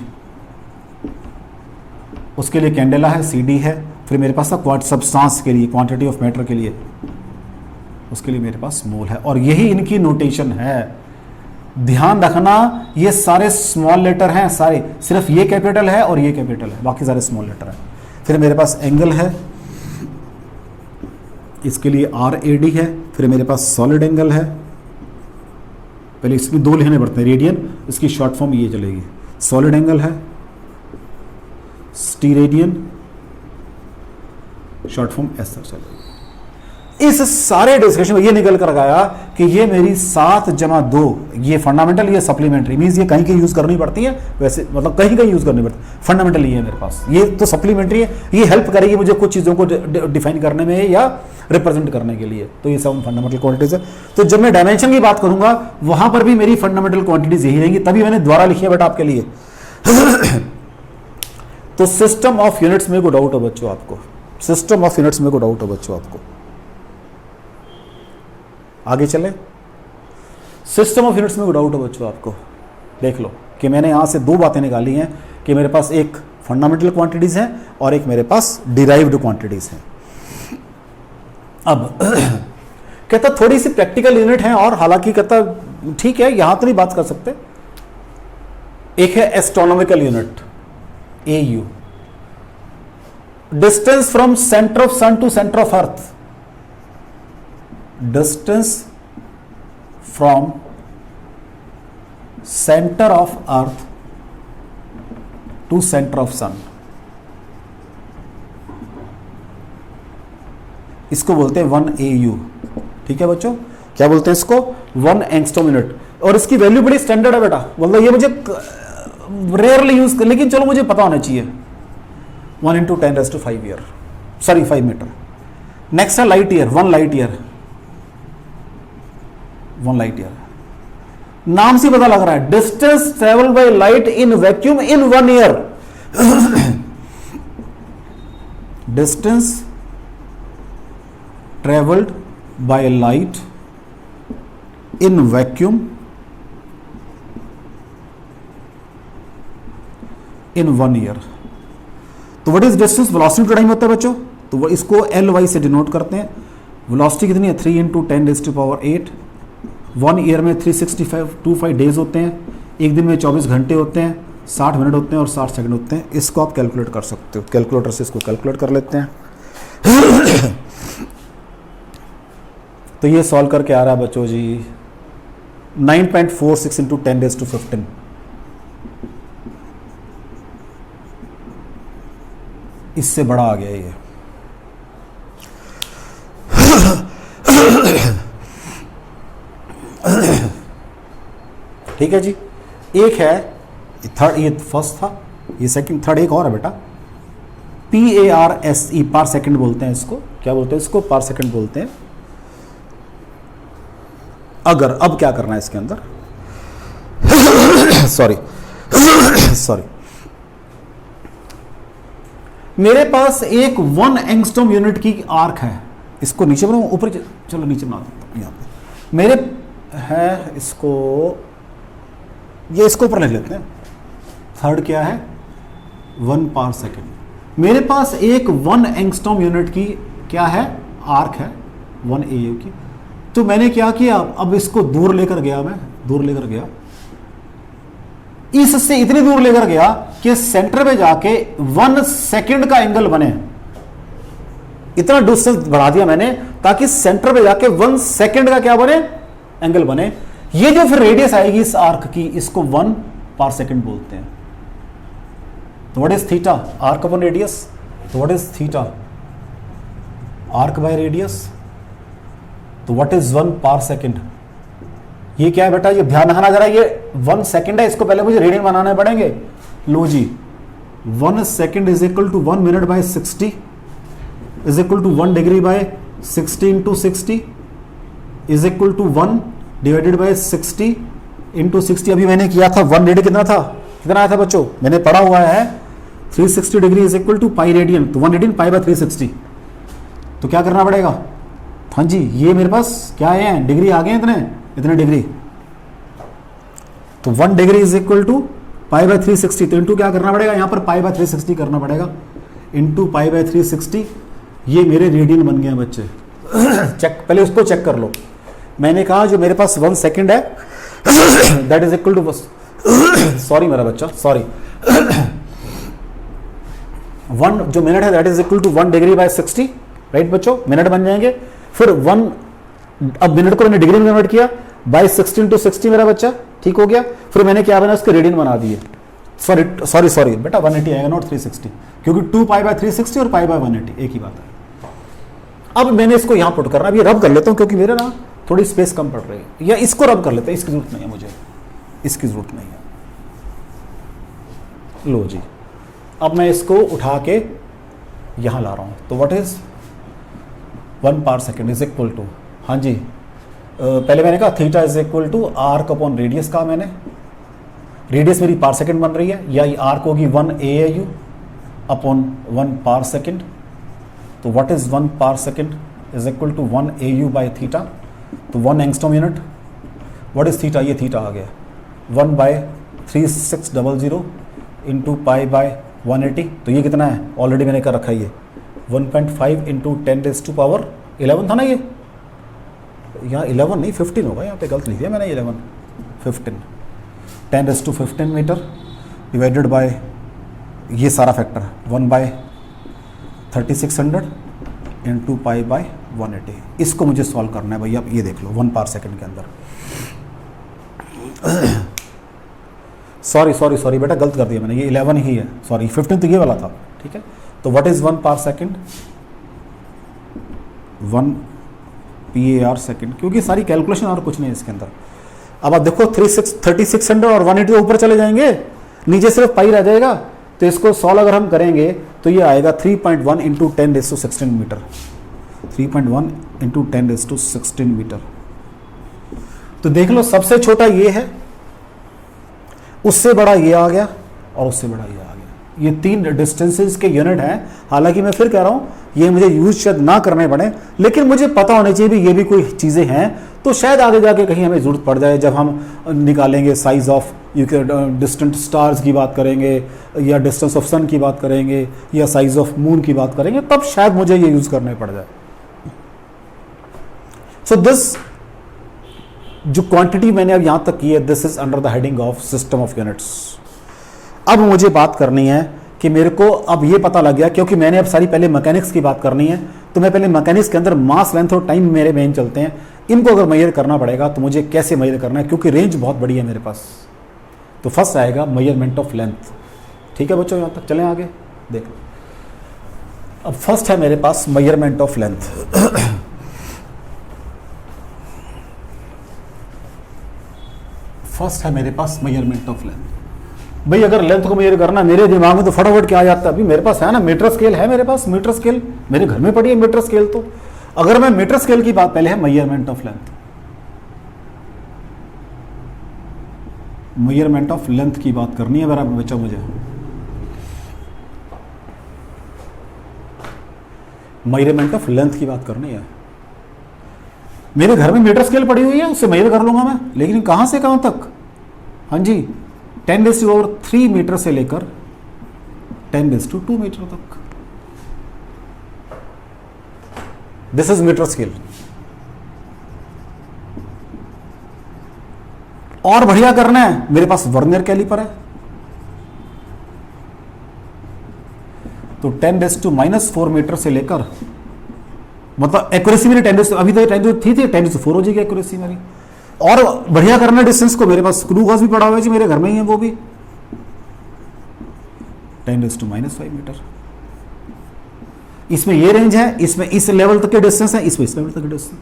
A: उसके लिए कैंडेला है, सीडी है, फिर मेरे पास था क्वांट सब्सटेंस के लिए, क्वांटिटी ऑफ मैटर के लिए, उसके लिए मेरे पास मोल है। और यही इनकी नोटेशन है। ध्यान रखना ये सारे स्मॉल लेटर हैं, सारे, सिर्फ ये कैपिटल है और ये कैपिटल है, बाकी सारे स्मॉल लेटर हैं। फिर मेरे पास एंगल है, इसके लिए RAD है, फिर मेरे पास सॉलिड एंगल है, पहले इसमें दो लिखने पड़ते हैं, रेडियन, इसकी शॉर्ट फॉर्म ये चलेगी, सॉलिड एंगल है, स्टीरेडियन, शॉर्ट फॉर्म एस तक चलेगी। इस सारे डिस्कशन में ये निकल कर आया कि ये मेरी 7+2, ये फंडामेंटल, ये सप्लीमेंट्री, मींस ये कहीं कहीं यूज करनी पड़ती है, वैसे मतलब कहीं कहीं यूज करनी पड़ती है, फंडामेंटल ये है मेरे पास, ये तो सप्लीमेंट्री है, ये हेल्प करेगी मुझे कुछ चीज़ों को डिफाइन करने में या रिप्रेजेंट करने के लिए। तो ये सब फंडामेंटल क्वांटिटीज है। तो जब मैं डायमेंशन की बात करूंगा वहां पर भी मेरी फंडामेंटल क्वांटिटीज यही रहेंगी, तभी मैंने द्वारा लिखी है बेटा आपके लिए। तो सिस्टम ऑफ यूनिट्स में कोई डाउट हो बच्चों आपको, सिस्टम ऑफ यूनिट्स में कोई डाउट हो बच्चों आपको, आगे चले, सिस्टम ऑफ यूनिट्स में कोई डाउट हो बच्चों आपको, देख लो कि मैंने यहां से दो बातें निकाली हैं कि मेरे पास एक फंडामेंटल क्वांटिटीज हैं और एक मेरे पास डिराइव्ड क्वांटिटीज हैं। अब कहता थोड़ी सी प्रैक्टिकल यूनिट है, और हालांकि कहता ठीक है यहां तो नहीं बात कर सकते। एक है astronomical unit AU, distance from centre of sun to centre of earth, distance from centre of earth to centre of sun, इसको बोलते हैं 1 AU। ठीक है बच्चों, क्या बोलते हैं इसको, 1 एंगस्ट्रॉम यूनिट। और इसकी वैल्यू बड़ी स्टैंडर्ड है बेटा, मतलब ये मुझे रेयरली यूज कर, लेकिन चलो मुझे पता होना चाहिए, 1 × 10⁵ ईयर, सॉरी 5 मीटर। नेक्स्ट है light year, 1 light year, 1 light year, नाम से पता लग रहा है, distance travel by light in vacuum in 1 year. Distance travelled by light in vacuum in 1 year. तो what is distance, velocity to time होता है बच्चों, तो वो इसको LY से डिनोट करते हैं। वेलोसिटी कितनी है, 3 × 10⁸। 1 ईयर में 365 डेज होते हैं, एक दिन में 24 घंटे होते हैं, 60 मिनट होते हैं और 60 सेकंड होते हैं। इसको आप कैलकुलेट कर सकते हो, कैलकुलेटर से इसको कैलकुलेट कर लेते हैं। तो ये सॉल्व करके आ रहा है बच्चों जी 9.46 × 10⁻15। इससे बड़ा आ गया ये। ठीक है जी, एक है थर्ड, ये फर्स्ट था, ये सेकंड, थर्ड एक और है बेटा, PARSE, पर सेकंड बोलते हैं इसको, क्या बोलते हैं इसको, पर सेकंड बोलते हैं। अगर अब क्या करना है इसके अंदर, सॉरी मेरे पास एक 1 एंगस्ट्रॉम यूनिट की आर्क है, इसको नीचे बनाऊं ऊपर, चलो नीचे बना देता हूं, यहां पे मेरे है, इसको ये इसको ऊपर लिख लेते हैं। थर्ड क्या है, 1 पर सेकेंड। मेरे पास एक 1 एंगस्ट्रॉम यूनिट की क्या है, आर्क है 1 AU की। तो मैंने क्या किया, अब इसको दूर लेकर गया, मैं दूर लेकर गया, इससे इतनी दूर लेकर गया कि सेंटर पे जाके 1 सेकंड का एंगल बने। इतना डिस्टेंस बढ़ा दिया मैंने ताकि सेंटर पे जाके 1 सेकंड का क्या बने, एंगल बने। ये जो फिर रेडियस आएगी इस आर्क की, इसको 1 पर सेकंड बोलते हैं। तो what is theta, arc upon radius. तो what is theta, arc by radius. तो व्हाट इज 1 पर सेकंड, ये क्या है बेटा, ये ध्यान रखना जरा, ये 1 सेकंड है, इसको पहले मुझे रेडियन बनाने पड़ेंगे। लो जी, 1 second is equal to 1 minute by 60 is equal to 1 degree by 60 × 60 is equal to 1 divided by 60 into 60, अभी मैंने किया था 180 कितना आया था बच्चों, मैंने पढ़ा हुआ है 360 degree is equal to pi radian, तो 118 पाई बाय 360। तो क्या करना पड़ेगा, हाँ जी ये मेरे पास क्या आए हैं, डिग्री आ गए हैं इतने डिग्री, तो 1 degree is equal to pi by 360, तो इंटू क्या करना पड़ेगा यहाँ पर पाई बाय 360 करना पड़ेगा, इंटू पाई बाय 360, ये मेरे रेडियन बन गए हैं बच्चे। चेक, पहले उसको चेक कर लो। मैंने कहा जो मेरे पास 1 सेकेंड है that is equal to, sorry मेरा बच्चा सॉरी, 1 जो मिनट है that is equal to 1 degree by 60, right बच्चों, मिनट बन जाएंगे। फिर 1, अब मिनट को मैंने डिग्री में कन्वर्ट किया बाय 60 इंटू 60 मेरा बच्चा, ठीक हो गया। फिर मैंने क्या बना, उसके रेडियन बना दिए, सॉरी बेटा 180 आएगा नॉट 360, क्योंकि 2 पाई बाय 360 और पाई बाय 180 एक ही बात है। अब मैंने इसको यहां पुट करना, अब ये रब कर लेता हूं क्योंकि मेरे ना थोड़ी स्पेस कम पड़ रही है, या इसको रब कर लेते हैं, इसकी जरूरत नहीं है मुझे, इसकी जरूरत नहीं है। लो जी, अब मैं इसको उठा के यहां ला रहा हूं, तो what is 1 parsec is equal to, हाँ जी पहले मैंने कहा theta is equal to arc upon radius का, मैंने रेडियस मेरी पार सेकेंड बन रही है, या आर्क होगी 1 AAU अपॉन 1 पार सेकेंड, तो what is 1 parsec is equal to 1 AU by theta, तो 1 angstrom unit, what is theta, ये थीटा आ गया 1 बाय 3600 इंटू पाई बाय 180, तो ये कितना है, ऑलरेडी मैंने कर रखा है ये 1.5 इंटू 10⁻11 था ना, ये यहाँ 11 नहीं 15 होगा, यहाँ पे गलत लिख दिया मैंने, 11 15 10⁻15 मीटर डिवाइडेड बाय ये सारा factor 1 by 3600 into pi by 180। इसको मुझे सॉल्व करना है भैया, ये देख लो 1 पार सेकेंड के अंदर, सॉरी बेटा गलत कर दिया मैंने, ये 11 ही है, सॉरी 15 तो ये वाला था, ठीक है। तो what is 1 parsec, 1 PAR second, क्योंकि सारी कैलकुलेशन और कुछ नहीं है इसके अंदर। अब आप देखो 3600 और 180 ऊपर चले जाएंगे, नीचे सिर्फ पाई रह जाएगा, तो इसको सॉल्व अगर हम करेंगे तो ये आएगा 3.1 इंटू 10⁻16 मीटर, 3.1 इंटू 10⁻16 मीटर। तो देख लो सबसे छोटा ये है, उससे बड़ा ये आ गया, और उससे बड़ा ये आ गया, ये 3 डिस्टेंसेस के यूनिट हैं। हालांकि मैं फिर कह रहा हूं ये मुझे यूज शायद ना करने पड़े, लेकिन मुझे पता होना चाहिए भी ये भी कोई चीज़ें हैं, तो शायद आगे जाके कहीं हमें जरूरत पड़ जाए, जब हम निकालेंगे साइज ऑफ डिस्टेंट स्टार्स की बात करेंगे, या डिस्टेंस ऑफ सन की बात करेंगे, या साइज ऑफ मून की बात करेंगे, तब शायद मुझे ये यूज करने पड़ जाए। सो दिस जो क्वांटिटी मैंने अब यहां तक की है, this is under the heading of system of units. अब मुझे बात करनी है कि मेरे को अब ये पता लग गया, क्योंकि मैंने अब सारी पहले मैकेनिक्स की बात करनी है, तो मैं पहले मैकेनिक्स के अंदर मास, लेंथ और टाइम मेरे मेन चलते हैं, इनको अगर मेजर करना पड़ेगा तो मुझे कैसे मेजर करना है, क्योंकि रेंज बहुत बड़ी है मेरे पास। तो फर्स्ट आएगा मेजरमेंट ऑफ लेंथ, ठीक है बच्चों, यहां तक चलें आगे देख लो। अब फर्स्ट है मेरे पास मेजरमेंट ऑफ लेंथ। फर्स्ट है मेरे पास मेजरमेंट ऑफ लेंथ। भाई अगर लेंथ को मेजर करना, मेरे दिमाग में तो फटाफट क्या आ जाता है, अभी मेरे पास है ना मीटर स्केल है, मेरे पास मीटर स्केल मेरे घर में पड़ी है मीटर स्केल। तो अगर मैं मीटर स्केल की बात, पहले है measurement of length, measurement of length की बात करनी है मेरा बच्चा, मुझे मेजरमेंट ऑफ लेंथ की बात करनी है। मेरे घर में मीटर स्केल पड़ी हुई है, उससे मेजर कर लूंगा मैं, लेकिन कहां से कहां तक, हाँ जी 10⁻³ मीटर से लेकर 10⁻² मीटर तक, दिस इज मीटर स्केल। और बढ़िया करना है, मेरे पास वर्नियर कैलिपर है, तो 10⁻⁻4 मीटर से लेकर, मतलब एक्यूरेसी मेरी 10 अभी तो 10 थी 10⁻4 हो जाएगी एक्यूरेसी मेरी। और बढ़िया करना डिस्टेंस को, मेरे पास स्क्रू गॉज भी पड़ा हुआ है जी, मेरे घर में ही है वो भी 10⁻⁻5 मीटर। इसमें ये रेंज है, इसमें इस लेवल तक के डिस्टेंस है, इसमें इस लेवल तक के डिस्टेंस।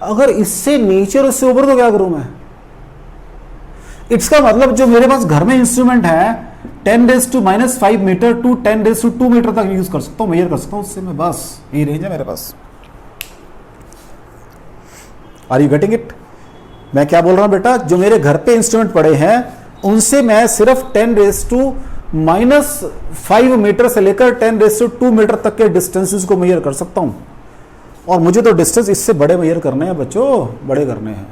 A: अगर इससे नीचे और इससे ऊपर तो क्या करूं मैं, इसका मतलब जो मेरे पास घर में इंस्ट्रूमेंट है 10⁻⁻5 मीटर टू 10⁻² मीटर तक यूज कर सकता हूं, मेजर कर सकता हूं उससे मैं, बस ये रेंज है मेरे पास। Are you getting it? मैं क्या बोल रहा हूं बेटा, जो मेरे घर पे इंस्ट्रूमेंट पड़े हैं उनसे मैं सिर्फ 10⁻⁻5 मीटर से लेकर 10⁻² मीटर तक के डिस्टेंसेस को मेजर कर सकता हूं। और मुझे तो डिस्टेंस इससे बड़े मेजर करने हैं बच्चों, बड़े करने हैं।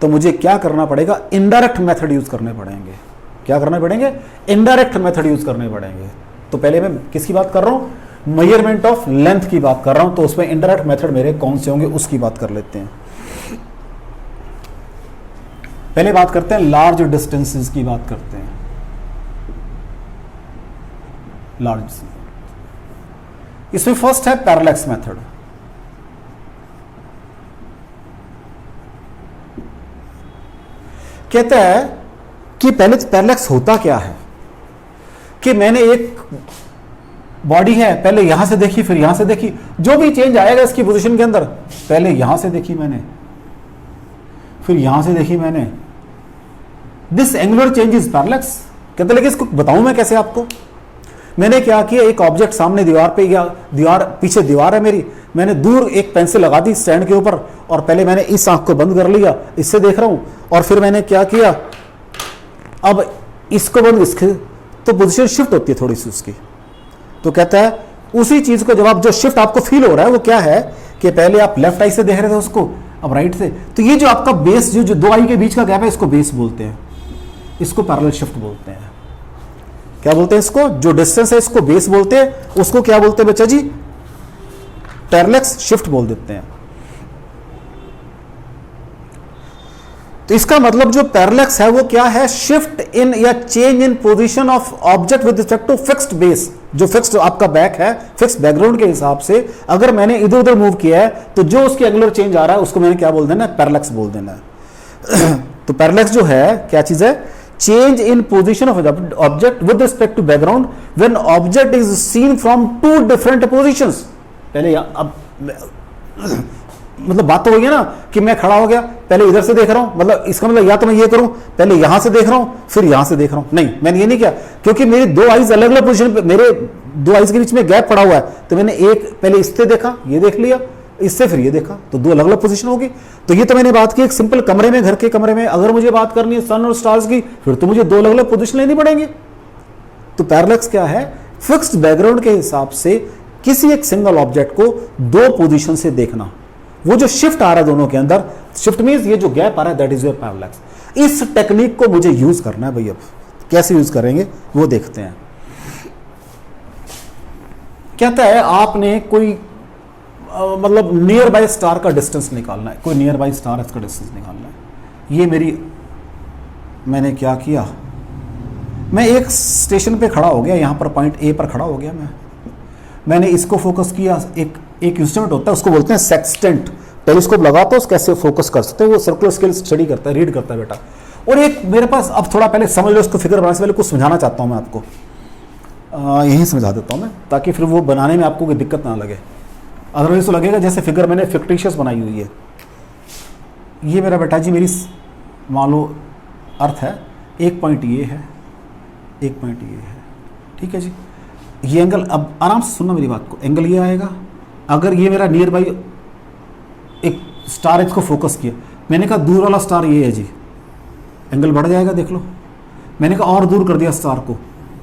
A: तो मुझे क्या करना पड़ेगा, इनडायरेक्ट मेथड यूज करने पड़ेंगे। क्या करने पड़ेंगे, इनडायरेक्ट मेथड यूज करने पड़ेंगे। तो पहले मैं किसकी बात कर रहा हूं, मेजरमेंट ऑफ लेंथ की बात कर रहा हूं। तो उसमें इनडायरेक्ट मेथड मेरे कौन से होंगे उसकी बात कर लेते हैं। पहले बात करते हैं लार्ज डिस्टेंसेस की बात करते हैं। लार्ज, इसमें फर्स्ट है पैरेलैक्स मेथड। कहता है कि पहले पैरेलैक्स होता क्या है, कि मैंने एक बॉडी है, पहले यहां से देखी फिर यहां से देखी, जो भी चेंज आएगा इसकी पोजीशन के अंदर, पहले यहां से देखी मैंने फिर यहां से देखी मैंने, this angular change is parallax. कहते लेकिन इसको बताऊं मैं कैसे आपको। मैंने क्या किया, एक ऑब्जेक्ट सामने दीवार पे या दीवार पीछे दीवार है मेरी, मैंने दूर एक पेंसिल लगा दी स्टैंड के ऊपर और पहले मैंने इस आंख को बंद कर लिया, इससे देख रहा हूं, और फिर मैंने क्या किया, अब इसको बंद, इसके तो पोजीशन शिफ्ट होती है थोड़ी सी उसकी। तो कहता है उसी चीज को जब आप, जो शिफ्ट आपको फील हो रहा है वो क्या है कि पहले आप लेफ्ट आई से देख रहे थे उसको, अब राइट से। तो ये जो आपका बेस, जो दो आई के बीच का गैप है, इसको बेस बोलते हैं, इसको पैरेलल शिफ्ट बोलते हैं। क्या बोलते हैं इसको, जो डिस्टेंस है इसको बेस बोलते हैं, उसको क्या बोलते हैं बच्चा जी, पैरेलैक्स शिफ्ट बोल देते हैं। तो इसका मतलब जो पैरेलैक्स है वो क्या है, शिफ्ट इन या change in position of object with respect to fixed base. जो फिक्स्ड आपका बैक है, फिक्स्ड बैकग्राउंड के हिसाब से अगर मैंने इधर उधर मूव किया है तो जो उसकी एंगुलर चेंज आ रहा है उसको मैंने क्या बोल देना है, पैरेलैक्स बोल देना है। तो पैरेलैक्स जो है क्या चीज है, change in position of object with respect to background when object is seen from two different positions. पहले अब मतलब बात तो हो गई ना कि मैं खड़ा हो गया, पहले इधर से देख रहा हूं, मतलब इसका मतलब या तो मैं ये करूं, पहले यहां से देख रहा हूं फिर यहां से देख रहा हूं। नहीं, मैंने ये नहीं किया, क्योंकि मेरी दो आईज अलग अलग पोजीशन पे, मेरे दो आईज के बीच में गैप पड़ा हुआ है। तो मैंने एक पहले इससे देखा, ये देख लिया, इससे फिर ये देखा, तो दो अलग अलग पोजीशन होगी। तो ये तो मैंने बात की एक सिंपल कमरे में, घर के कमरे में। अगर मुझे बात करनी है सन और स्टार्स की, फिर तो मुझे दो अलग अलग पोजीशन लेनी पड़ेंगी। तो पैरेलैक्स क्या है, फिक्स्ड बैकग्राउंड के हिसाब से किसी एक सिंगल ऑब्जेक्ट को दो पोजीशन से देखना। वो जो शिफ्ट आ रहा है दोनों के अंदर, शिफ्ट मींस ये जो गैप आ रहा है, दैट इज योर पैरेलैक्स। इस टेक्निक को मुझे यूज करना है भाई। अब कैसे यूज करेंगे वो देखते हैं। कहता है आपने कोई मतलब नियर बाय स्टार का डिस्टेंस निकालना है, कोई नियर बाय स्टार इसका डिस्टेंस निकालना है। ये मैंने क्या किया, मैं एक स्टेशन पे खड़ा हो गया, यहां पर पॉइंट ए पर खड़ा हो गया मैंने इसको फोकस किया। एक इंस्ट्रूमेंट होता है उसको बोलते हैं सेक्सटेंट, टेलीस्कोप लगाते हो कैसे फोकस कर सकते हैं, वो सर्कुलर स्केल स्टडी करता है, रीड करता है बेटा। और एक मेरे पास, अब थोड़ा पहले समझ लो इसको, फिगर बनाने से पहले कुछ समझाना चाहता हूं मैं आपको, यही समझा देता हूं मैं, ताकि फिर वो बनाने में आपको कोई दिक्कत ना लगे। अदरवाइज तो लगेगा जैसे फिगर मैंने फिक्टिशियस बनाई हुई है। ये मेरा बेटा जी, मेरी मान लो अर्थ है, एक पॉइंट ये है, एक पॉइंट ये है, ठीक है जी। ये एंगल, अब आराम से सुनना मेरी बात को, एंगल ये आएगा। अगर ये मेरा नियर बाई एक स्टार, इसको फोकस किया, मैंने कहा दूर वाला स्टार ये है जी, एंगल बढ़ जाएगा, देख लो। मैंने कहा और दूर कर दिया स्टार को,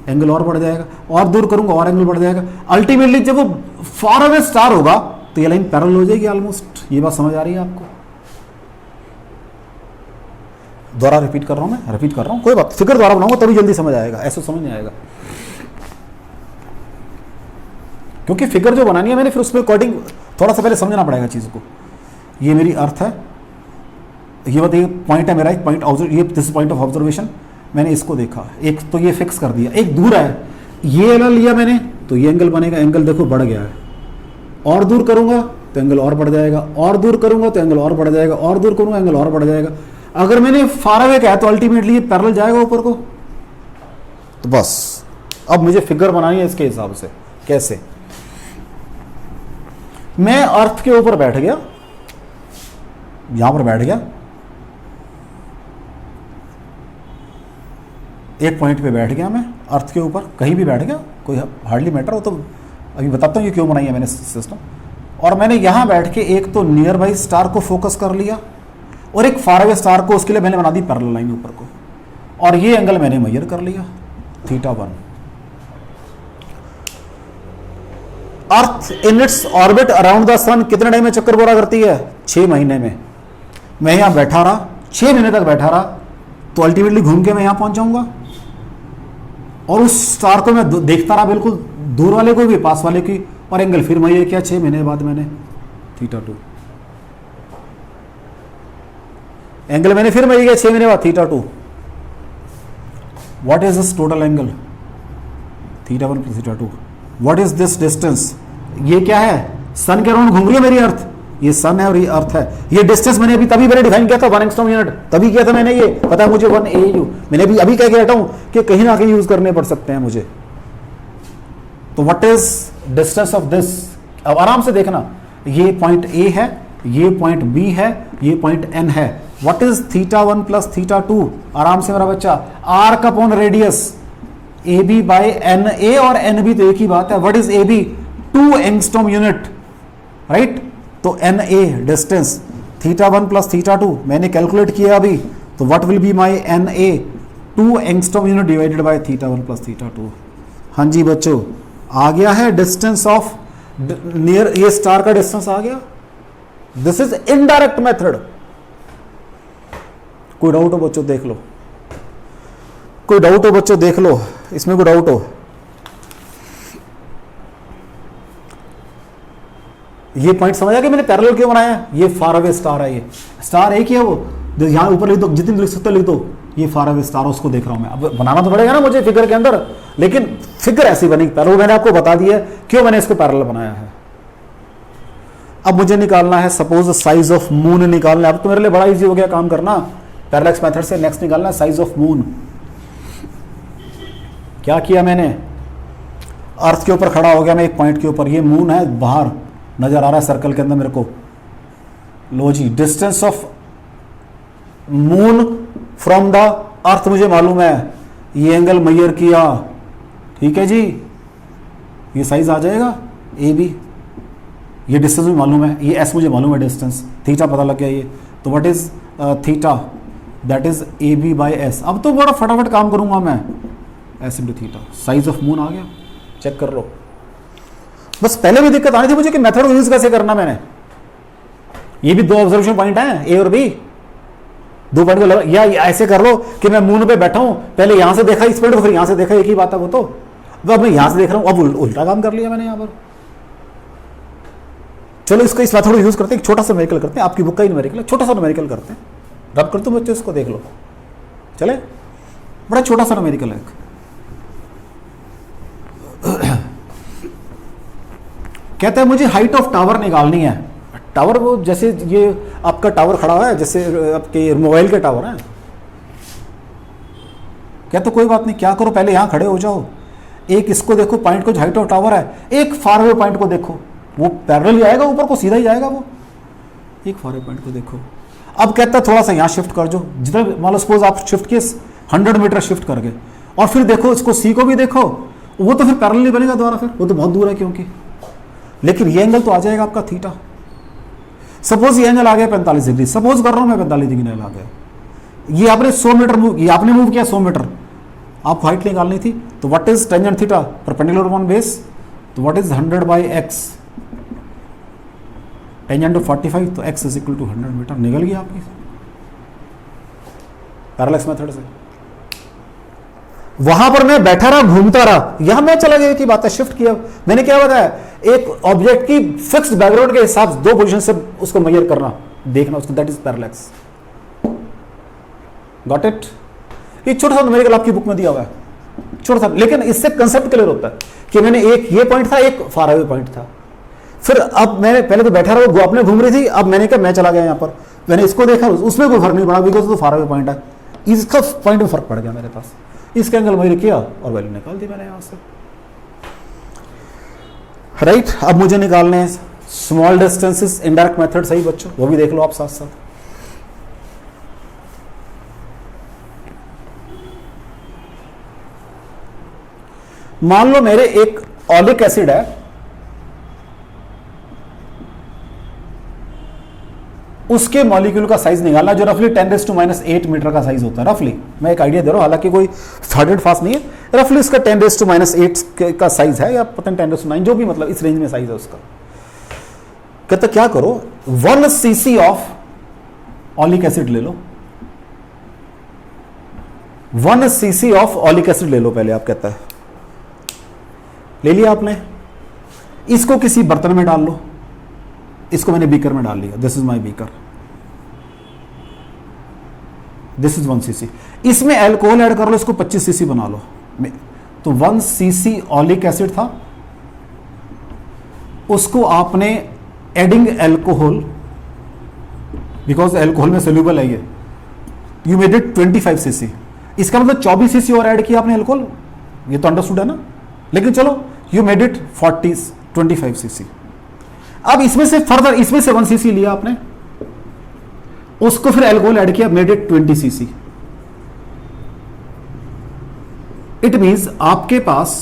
A: एंगल और बढ़ जाएगा, और दूर करूंगा और एंगल बढ़ जाएगा। अल्टीमेटली जब वो फार अवे स्टार होगा तो ये लाइन पैरेलल हो जाएगी ऑलमोस्ट। ये बात समझ आ रही है आपको? दोबारा रिपीट कर रहा हूं मैं, रिपीट कर रहा हूं, कोई बात, फिगर द्वारा बनाऊंगा तभी जल्दी समझ आएगा, ऐसे समझ नहीं आएगा। क्योंकि फिगर जो बनानी है मैंने, फिर उसमें अकॉर्डिंग थोड़ा सा पहले समझना पड़ेगा चीज को। ये मेरी अर्थ है, ये बताइए पॉइंट है मेरा, एक पॉइंट ये दिस पॉइंट ऑफ ऑब्जर्वेशन। मैंने इसको देखा, एक तो ये फिक्स कर दिया, एक दूर है, ये एंगल लिया मैंने, तो ये एंगल बनेगा, एंगल देखो बढ़ गया है। और दूर करूंगा तो एंगल और बढ़ जाएगा, और दूर करूंगा तो एंगल और बढ़ जाएगा, और दूर करूंगा एंगल और बढ़ जाएगा। अगर मैंने फार अवे कहा तो अल्टीमेटली ये पैरेलल जाएगा ऊपर को। तो बस अब मुझे फिगर बनानी है इसके हिसाब से। कैसे? मैं अर्थ के ऊपर बैठ गया, यहां पर बैठ गया, एक पॉइंट पे बैठ गया मैं, अर्थ के ऊपर कहीं भी बैठ गया, कोई हार्डली मैटर हो। तो अभी बताता हूं ये क्यों बनाई है मैंने सिस्टम। और मैंने यहां बैठ के एक तो नियर बाई स्टार को फोकस कर लिया, और एक फार अवे स्टार को, उसके लिए मैंने बना दी पैरेलल लाइन ऊपर को, और ये एंगल मैंने मेजर कर लिया θ1। Earth in its orbit around the sun कितने टाइम में चक्कर पूरा करती है? 6 महीने में। मैं यहां बैठा रहा, 6 महीने तक बैठा रहा, तो अल्टीमेटली घूम के मैं यहां पहुंच जाऊंगा, और उस स्टार को मैं देखता रहा, बिल्कुल दूर वाले को भी पास वाले की, और एंगल फिर मेजर किया 6 महीने बाद मैंने θ2, एंगल मैंने फिर मेजर किया 6 महीने बाद θ2। What is this total angle? θ1 plus θ2। What is this distance? ये क्या है? सन के अराउंड घूम रही है मेरी अर्थ, ये सन है और ये अर्थ है। ये डिस्टेंस मैंने अभी तभी मैंने डिफाइन किया था 1 एंगस्ट्रॉम यूनिट, तभी किया था मैंने, ये पता है मुझे 1 AU, मैंने अभी कह के हटा हूं कि कहीं ना कहीं यूज करने पड़ सकते हैं मुझे। तो what is distance of this? अब आराम से देखना, ये पॉइंट A है, ये पॉइंट B है, ये पॉइंट N है। What is θ1 plus θ2? आराम से मेरा बच्चा, arc upon radius AB by NA, और NB तो एक ही बात है। What is AB? 2 angstrom unit, right? तो NA डिस्टेंस, θ1 प्लस θ2 मैंने कैलकुलेट किया अभी, तो what will be my NA? 2 angstrom unit divided by θ1 plus θ2। हाँ जी बच्चों, आ गया है डिस्टेंस ऑफ नियर, ये स्टार का डिस्टेंस आ गया। This is indirect method. कोई डाउट हो बच्चों देख लो, कोई डाउट हो बच्चों देख लो, इसमें कोई डाउट हो? ये पॉइंट समझ आ गया मैंने पैरेलल क्यों बनाया? ये फार अवे स्टार है, ये स्टार एक ही है, वो यहां ऊपर लिख दो, जितने लिख सकते लिख दो, ये फार अवे स्टार, उसको देख रहा हूं मैं। अब बनाना तो पड़ेगा ना मुझे फिगर के अंदर, लेकिन फिगर ऐसी बनी पैरेलल, मैंने आपको बता दिया क्यों मैंने इसको पैरेलल बनाया है। अब मुझे निकालना है सपोज साइज ऑफ मून निकालना है। अब तो मेरे लिए बड़ा इजी हो गया काम करना, पैरेलल मेथड से नेक्स्ट निकालना है साइज ऑफ मून। क्या किया मैंने? अर्थ के ऊपर खड़ा हो गया मैं एक पॉइंट के ऊपर, ये मून है, बाहर नजर आ रहा है सर्कल के अंदर मेरे को। लो जी, distance of moon from the earth मुझे मालूम है, ये एंगल मेजर किया, ठीक है जी, ये साइज आ जाएगा AB। ये डिस्टेंस मुझे मालूम है, ये S मुझे मालूम है डिस्टेंस, थीटा पता लग गया ये। तो what is theta? That is AB by S। अब तो बड़ा फटाफट काम करूंगा मैं, S into theta. Size of moon आ गया, चेक कर लो। बस पहले भी दिक्कत आनी थी मुझे कि मेथड यूज कैसे करना मैंने। ये भी 2 ऑब्जर्वेशन पॉइंट हैं, A और B, 2 पॉइंट को या ऐसे कर लो कि मैं मून पे बैठा हूं, पहले यहां से देखा इस पॉइंट को, फिर यहां से देखा, एक ही बात है वो तो। अब मैं यहां से देख रहा हूं, अब उल्टा काम कर लिया मैंने यहां पर। चलो इसका इस मेथड यूज करते हैं, छोटा सा न्यूमेरिकल करते हैं, आपकी बुक का ही न्यूमेरिकल, छोटा सा न्यूमेरिकल करते हैं। रब कर दो बच्चों, इसको देख लो, चले, बड़ा छोटा सा न्यूमेरिकल है। कहता है मुझे हाइट ऑफ टावर निकालनी है। टावर वो जैसे ये आपका टावर खड़ा हुआ है, जैसे आपके मोबाइल के टावर है। कहते कोई बात नहीं, क्या करो पहले यहां खड़े हो जाओ, एक इसको देखो पॉइंट को, हाइट ऑफ टावर है, एक फार अवे पॉइंट को देखो, वो पैरेलल ही आएगा, ऊपर को सीधा ही जाएगा वो, एक फार अवे पॉइंट को देखो। अब कहता है थोड़ा सा यहां शिफ्ट कर जो, जितना मान लो सपोज आप शिफ्ट किए 100 मीटर शिफ्ट कर गए, और फिर देखो इसको सी को भी देखो, वो तो फिर पैरेलल नहीं बनेगा दोबारा, फिर वो तो बहुत दूर है क्योंकि, लेकिन ये एंगल तो आ जाएगा आपका थीटा। सपोज ये एंगल आ गया 45 डिग्री, सपोज कर रहा हूं मैं 45 डिग्री एंगल आ गया, ये आपने 100 मीटर मूव, ये आपने मूव किया 100 मीटर, आपको हाइट निकालनी थी, तो what is tangent theta perpendicular on base, तो what is 100 by x, tangent of 45, तो x is equal to 100 metre, निकल गया आपकी पैरेलल मेथड से। वहां पर मैं बैठा रहा, घूमता रहा, यहां मैं चला गया की बात है, शिफ्ट किया मैंने, क्या बताया, एक ऑब्जेक्ट की फिक्स्ड बैकग्राउंड के हिसाब से 2 पोजीशन से उसको मेजर करना, देखना उसको, that is parallax. Got it? ये छोटा सा न्यूमेरिकल आपकी बुक में दिया हुआ है, छोटा सा, लेकिन इससे कंसेप्ट क्लियर होता है कि मैंने एक ये पॉइंट था, एक फार अवे पॉइंट था, फिर अब मैंने पहले तो बैठा रहा, वो अपने घूम रही थी, अब मैंने कहा मैं चला गया यहां पर, मैंने इसको देखा, उसमें कोई फर्क नहीं पड़ा बिकॉज तो फार अवे पॉइंट है, इसका पॉइंट में फर्क पड़ गया मेरे पास, इसका एंगल मेजर किया और वैल्यू निकाल दी मैंने यहां से, राइट। अब मुझे निकालने हैं स्मॉल डिस्टेंसेस, इनडायरेक्ट मेथड, सही बच्चों, वो भी देख लो आप साथ साथ। मान लो मेरे एक ऑलिक एसिड है, उसके मॉलिक्यूल का साइज निकालना जो रफली 10⁻⁸ मीटर का साइज होता है। रफली मैं एक आइडिया दे रहा हूं, हालांकि कोई हार्ड एंड फास्ट नहीं है, रफली इसका 10⁻⁸ का साइज है, या पता नहीं 10⁻⁹ जो भी, मतलब इस रेंज में साइज है उसका। कहते क्या करो, 1 cc ऑफ ऑलिक एसिड ले लो, 1 cc ऑफ ऑलिक एसिड ले लो पहले आप, कहता है ले लिया आपने, इसको किसी बर्तन में डाल लो, इसको मैंने बीकर में डाल लिया, this is my beaker, this is 1 cc। इसमें एल्कोहल ऐड कर लो, इसको 25 cc बना लो। तो 1 cc ऑलिक एसिड था, उसको आपने एडिंग एल्कोहल, बिकॉज एल्कोहल में सोल्यूबल है ये, यू मेड इट 25 cc। इसका मतलब 24 cc और ऐड किया आपने एल्कोहल, ये तो अंडरस्टूड है ना, लेकिन चलो यू मेड इट 25 cc। अब इसमें से फर्दर, इसमें से 1 cc लिया आपने, उसको फिर एल्कोहल ऐड किया, made it 20 cc। It means आपके पास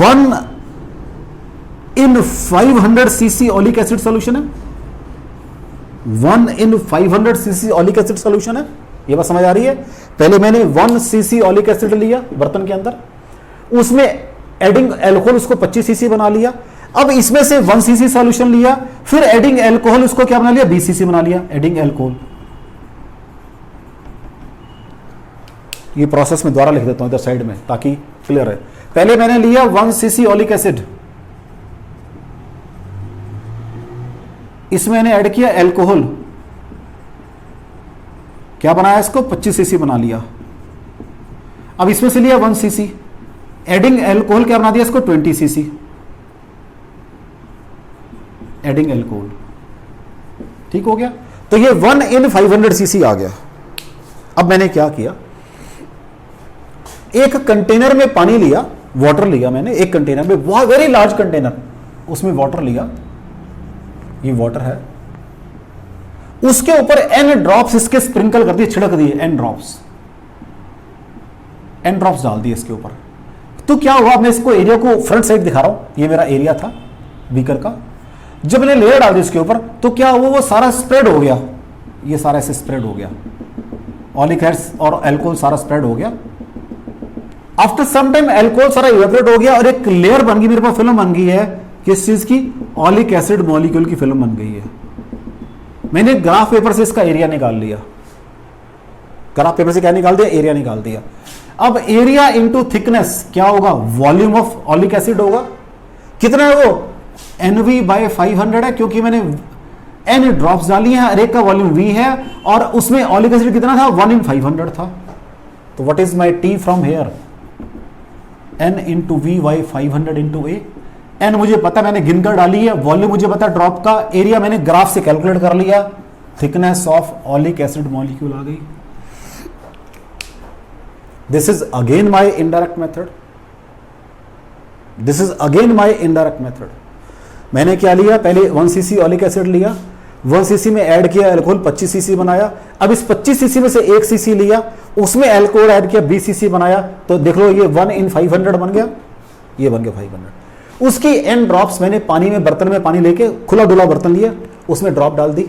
A: 1 in 500 cc oleic acid solution है, 1 in 500 cc oleic acid solution है। ये बात समझ आ रही है? पहले मैंने 1 cc ऑलिक एसिड लिया बर्तन के अंदर, उसमें एडिंग एल्कोहल उसको 25 cc बना लिया। अब इसमें से 1 cc सॉल्यूशन लिया, फिर एडिंग एल्कोहल उसको क्या बना लिया, 20 cc बना लिया एडिंग एल्कोहल। ये प्रोसेस में दोबारा लिख देता हूं इधर साइड में ताकि क्लियर है। पहले मैंने लिया 1 cc ऑलिक एसिड, इसमें मैंने ऐड किया एल्कोहल, क्या बनाया इसको, 25 cc बना लिया। अब इसमें से लिया 1 cc, एडिंग एल्कोहल क्या बना दिया इसको, 20 cc एडिंग एल्कोहल। ठीक हो गया? तो ये 1 in 500 cc आ गया। अब मैंने क्या किया, एक कंटेनर में पानी लिया, वाटर लिया मैंने, एक कंटेनर में, बहुत वेरी लार्ज कंटेनर, उसमें वाटर लिया, ये वाटर है, उसके ऊपर n ड्रॉप्स इसके स्प्रिंकल कर दिए, छिड़क दिए, n ड्रॉप्स डाल दिए इसके ऊपर। तो क्या हुआ, मैं इसको एरिया को फ्रंट साइड दिखा रहा हूं, ये मेरा एरिया था बीकर का। जब मैंने लेयर डाल दी इसके ऊपर, तो क्या हुआ, वो सारा स्प्रेड हो गया, ये सारा ऐसे स्प्रेड हो गया, ऑलिक एसिड और एल्कोहल सारा स्प्रेड हो गया। आफ्टर सम टाइम एल्कोहल सारा इवेपोरेट हो गया और एक लेयर बन गई, मेरे पास फिल्म बन गई है, किस चीज की, ऑलिक एसिड मॉलिक्यूल की फिल्म बन गई है। मैंने ग्राफ पेपर से इसका एरिया निकाल लिया, ग्राफ पेपर से क्या निकाल दिया, एरिया निकाल दिया। अब एरिया इंटू थिकनेस क्या होगा, वॉल्यूम ऑफ ऑलिक एसिड होगा। कितना है वो, NV/500 है, क्योंकि मैंने n ड्रॉप्स डाली हैं, हर एक का वॉल्यूम V है, और उसमें ऑलिक एसिड कितना था, 1 in 500 था। तो what is my T from here, N into V/500 into A। N मुझे पता, मैंने गिनकर डाली है, वॉल्यूम मुझे पता ड्रॉप का, एरिया मैंने ग्राफ से कैलकुलेट कर लिया, thickness of oleic acid molecule आ गई। This is again my indirect method, this is again my indirect method. मैंने क्या लिया, पहले 1 cc ऑलिक एसिड लिया, 1 cc में ऐड किया एल्कोहल, 25 cc बनाया। अब इस 25 cc में से 1 cc लिया, उसमें एल्कोहल ऐड किया, 20 cc बनाया। तो देख लो ये 1 in 500 बन गया, ये बन गया 500। उसकी n ड्रॉप्स मैंने पानी में, बर्तन में पानी लेके, खुला डुला बर्तन लिया, उसमें ड्रॉप डाल दी,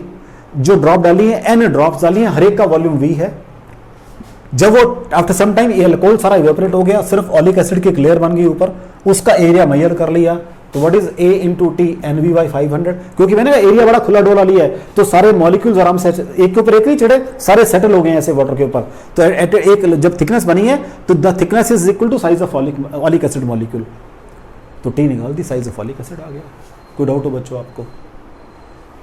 A: जो ड्रॉप डाली है n ड्रॉप्स डाली है, हर एक का वॉल्यूम V है। जब वो आफ्टर सम टाइम ये एल्कोहल सारा इवेपोरेट हो गया, सिर्फ ऑलिक एसिड की एक लेयर बन गई ऊपर, उसका एरिया मेजर कर लिया। तो what is A into T, NV/500, क्योंकि मैंने एरिया बड़ा खुला डोला लिया है, तो सारे मॉलिक्यूल्स आराम से एक के ऊपर एक नहीं चढ़े, सारे सेटल हो गए ऐसे वाटर के ऊपर। तो एट एक जब थिकनेस बनी है, तो the thickness is equal to size of oleic acid molecule. तो T निकाल दी, साइज ऑफ ऑलिक एसिड आ गया। कोई डाउट हो बच्चों आपको,